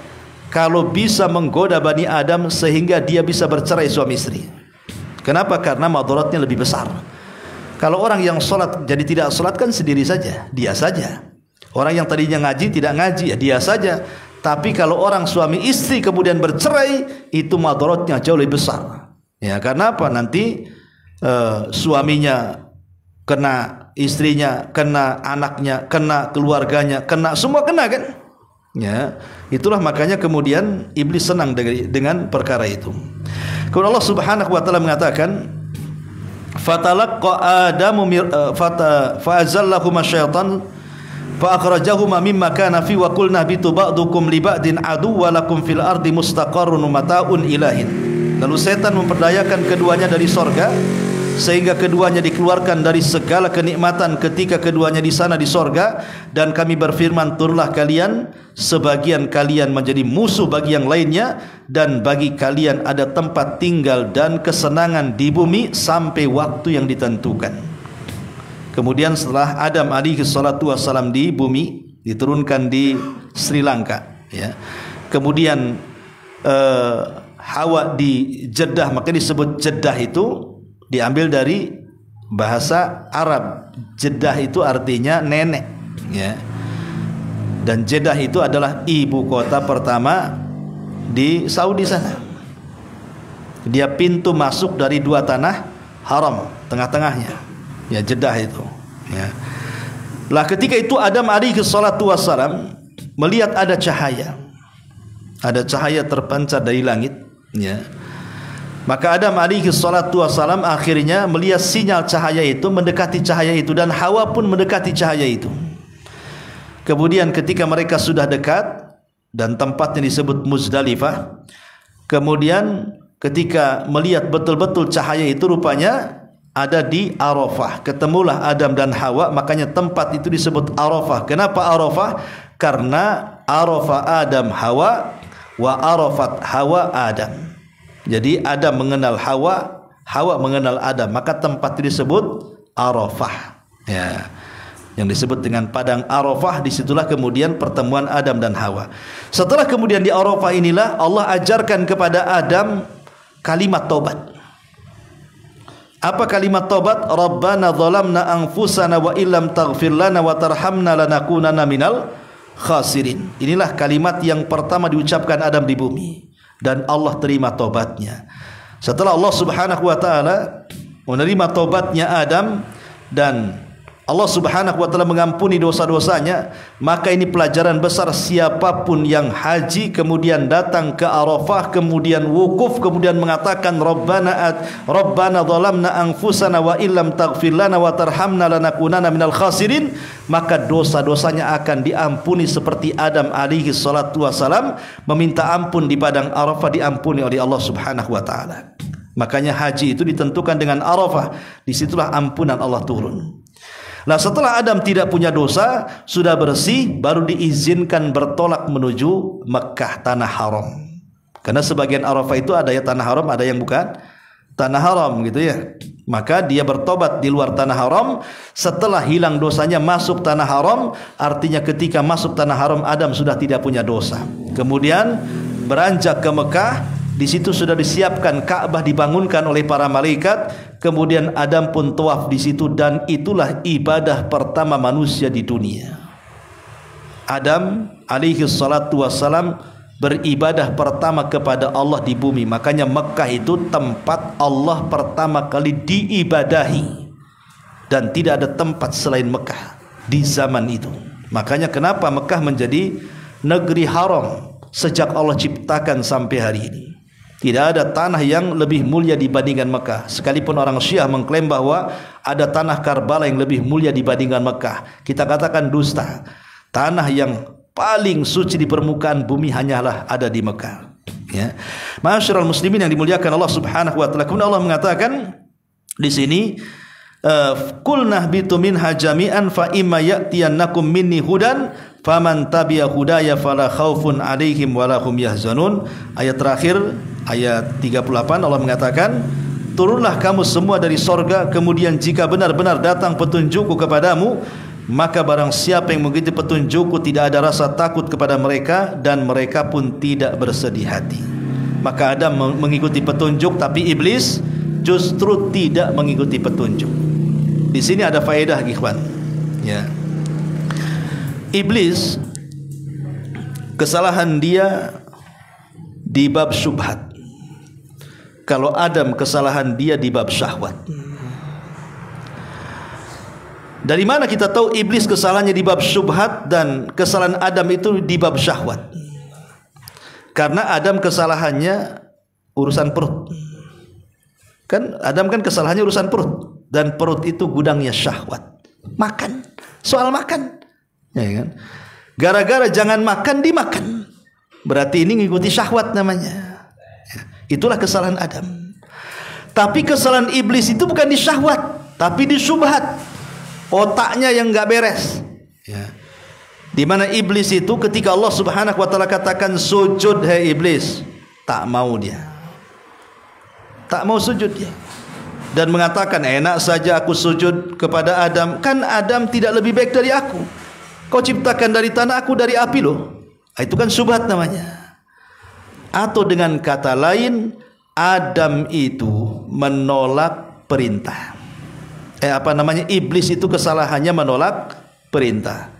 [SPEAKER 1] kalau bisa menggoda Bani Adam sehingga dia bisa bercerai suami istri. Kenapa? Karena madaratnya lebih besar. Kalau orang yang sholat jadi tidak sholat kan sendiri saja, dia saja. Orang yang tadinya ngaji tidak ngaji, ya dia saja. Tapi kalau orang suami istri kemudian bercerai, itu madaratnya jauh lebih besar. Ya, karena apa? Nanti suaminya kena, istrinya kena, anaknya kena, keluarganya kena, semua kena kan? Ya, itulah makanya kemudian iblis senang dengan perkara itu. Kemudian Allah Subhanahu wa taala mengatakan, "Fatalaqqa Adamu fa'azallahuma syaitan fa akhrajahuma mimma kana fi wa qulna bitu ba'dukum li ba'din aduwwa lakum fil ardi mustaqarrun mataun ilahin." Lalu setan memperdayakan keduanya dari sorga sehingga keduanya dikeluarkan dari segala kenikmatan ketika keduanya di sana di sorga, dan kami berfirman, turunlah kalian, sebagian kalian menjadi musuh bagi yang lainnya, dan bagi kalian ada tempat tinggal dan kesenangan di bumi sampai waktu yang ditentukan. Kemudian setelah Adam alaihi salatu wassalam di bumi, diturunkan di Sri Lanka, ya. Kemudian Hawa di Jeddah, maka disebut Jeddah itu diambil dari bahasa Arab. Jeddah itu artinya nenek, ya. Dan Jeddah itu adalah ibu kota pertama di Saudi sana. Dia pintu masuk dari dua tanah haram, tengah-tengahnya, ya, Jeddah itu, ya. Lah ketika itu Adam alaihi salatu wassalam melihat ada cahaya terpancar dari langit, ya. Maka Adam alaihi salatu wassalam akhirnya melihat sinyal cahaya itu, mendekati cahaya itu, dan Hawa pun mendekati cahaya itu. Kemudian ketika mereka sudah dekat, dan tempatnya disebut Muzdalifah, kemudian ketika melihat betul-betul cahaya itu rupanya ada di Arafah. Ketemulah Adam dan Hawa, makanya tempat itu disebut Arafah. Kenapa Arafah? Karena Arafah Adam Hawa wa Arafat Hawa Adam. Jadi Adam mengenal Hawa, Hawa mengenal Adam, maka tempat itu disebut Arafah, ya. Yang disebut dengan padang Arafah, disitulah kemudian pertemuan Adam dan Hawa. Setelah kemudian di Arafah inilah Allah ajarkan kepada Adam kalimat taubat. Apa kalimat taubat? Rabbana zalamna anfusana wa illam taghfir lana wa tarhamna lanakunanna minal khasirin. Inilah kalimat yang pertama diucapkan Adam di bumi, dan Allah terima taubatnya. Setelah Allah Subhanahu wa taala menerima taubatnya Adam dan Allah Subhanahu wa taala mengampuni dosa-dosanya, maka ini pelajaran besar, siapapun yang haji kemudian datang ke Arafah, kemudian wukuf, kemudian mengatakan Rabbana zalamna anfusana wa illam taghfir lana wa tarhamna lanakunanna minal khasirin, maka dosa-dosanya akan diampuni seperti Adam alaihi salatu wasalam meminta ampun di padang Arafah, diampuni oleh Allah Subhanahu wa taala. Makanya haji itu ditentukan dengan Arafah, disitulah ampunan Allah turun. Nah, setelah Adam tidak punya dosa, sudah bersih, baru diizinkan bertolak menuju Mekah, tanah haram. Karena sebagian Arafah itu ada ya tanah haram, ada yang bukan tanah haram, gitu ya. Maka dia bertobat di luar tanah haram. Setelah hilang dosanya, masuk tanah haram. Artinya ketika masuk tanah haram, Adam sudah tidak punya dosa. Kemudian beranjak ke Mekah. Di situ sudah disiapkan Ka'bah, dibangunkan oleh para malaikat. Kemudian Adam pun tawaf di situ, dan itulah ibadah pertama manusia di dunia. Adam alaihi salatu wassalam beribadah pertama kepada Allah di bumi. Makanya Mekah itu tempat Allah pertama kali diibadahi, dan tidak ada tempat selain Mekah di zaman itu. Makanya kenapa Mekah menjadi negeri haram sejak Allah ciptakan sampai hari ini. Tidak ada tanah yang lebih mulia dibandingkan Mekah. Sekalipun orang Syiah mengklaim bahwa ada tanah Karbala yang lebih mulia dibandingkan Mekah, kita katakan dusta. Tanah yang paling suci di permukaan bumi hanyalah ada di Mekah, ya. Ma'asyiral muslimin yang dimuliakan Allah Subhanahu wa taala. Kemudian Allah mengatakan di sini, qulna bitu minha jami'an fa imma ya'tiyannakum minni hudan faman tabi'a hudaya fala khaufun 'alaihim wala hum yahzanun. Ayat terakhir, ayat 38, Allah mengatakan, turunlah kamu semua dari sorga, kemudian jika benar-benar datang petunjukku kepadamu, maka barang siapa yang mengikuti petunjukku tidak ada rasa takut kepada mereka, dan mereka pun tidak bersedih hati. Maka Adam mengikuti petunjuk, tapi iblis justru tidak mengikuti petunjuk. Di sini ada faedah, ikhwan, ya. Iblis, kesalahan dia di bab syubhat. Kalau Adam, kesalahan dia di bab syahwat. Dari mana kita tahu iblis kesalahannya di bab syubhat dan kesalahan Adam itu di bab syahwat? Karena Adam kesalahannya urusan perut. Kan Adam kan kesalahannya urusan perut, dan perut itu gudangnya syahwat. Makan, soal makan, ya kan? Gara-gara jangan makan dimakan, berarti ini ngikuti syahwat namanya. Itulah kesalahan Adam. Tapi kesalahan iblis itu bukan di syahwat, tapi di syubhat. Otaknya yang enggak beres, ya. Di mana iblis itu ketika Allah Subhanahu wa taala katakan sujud hai iblis, tak mau dia. Tak mau sujud dia. Dan mengatakan enak saja aku sujud kepada Adam, kan Adam tidak lebih baik dari aku. Kau ciptakan dari tanah, aku dari api loh. Itu kan syubhat namanya. Atau dengan kata lain, Adam itu menolak perintah. Iblis itu kesalahannya menolak perintah,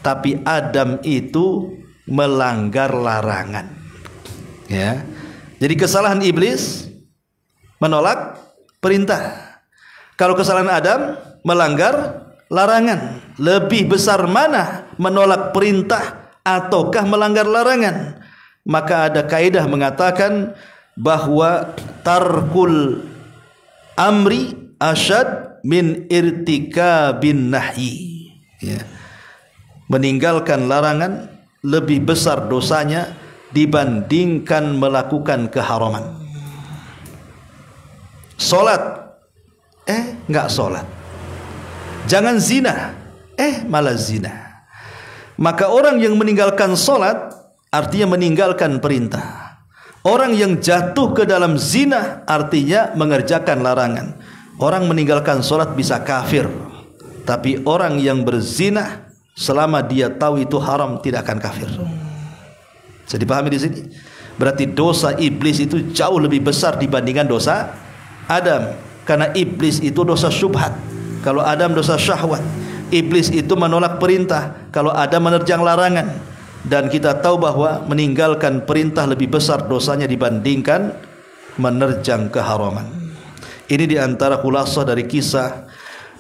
[SPEAKER 1] tapi Adam itu melanggar larangan. Ya, jadi kesalahan iblis menolak perintah. Kalau kesalahan Adam melanggar larangan. Lebih besar mana, menolak perintah ataukah melanggar larangan? Maka ada kaidah mengatakan bahwa tarkul amri asyad min irtikabin nahyi, ya. Meninggalkan larangan lebih besar dosanya dibandingkan melakukan keharaman. Solat, enggak solat. Jangan zina, malah zina. Maka orang yang meninggalkan solat artinya meninggalkan perintah. Orang yang jatuh ke dalam zina artinya mengerjakan larangan. Orang meninggalkan solat bisa kafir, tapi orang yang berzina selama dia tahu itu haram tidak akan kafir. Bisa dipahami di sini? Berarti dosa iblis itu jauh lebih besar dibandingkan dosa Adam, karena iblis itu dosa syubhat, kalau Adam dosa syahwat. Iblis itu menolak perintah, kalau Adam menerjang larangan. Dan kita tahu bahwa meninggalkan perintah lebih besar dosanya dibandingkan menerjang keharaman. Ini diantara khulasah dari kisah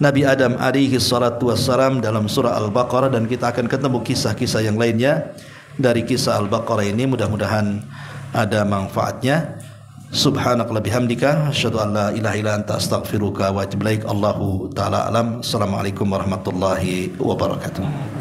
[SPEAKER 1] Nabi Adam alaihi salatu wassalam dalam surah Al-Baqarah, dan kita akan ketemu kisah-kisah yang lainnya dari kisah Al-Baqarah ini. Mudah-mudahan ada manfaatnya. Subhanakallahumma bihamdika asyhadu an la ilaha illa anta astaghfiruka wa atubu ilaik. Allahu taala alam. Assalamualaikum warahmatullahi wabarakatuh.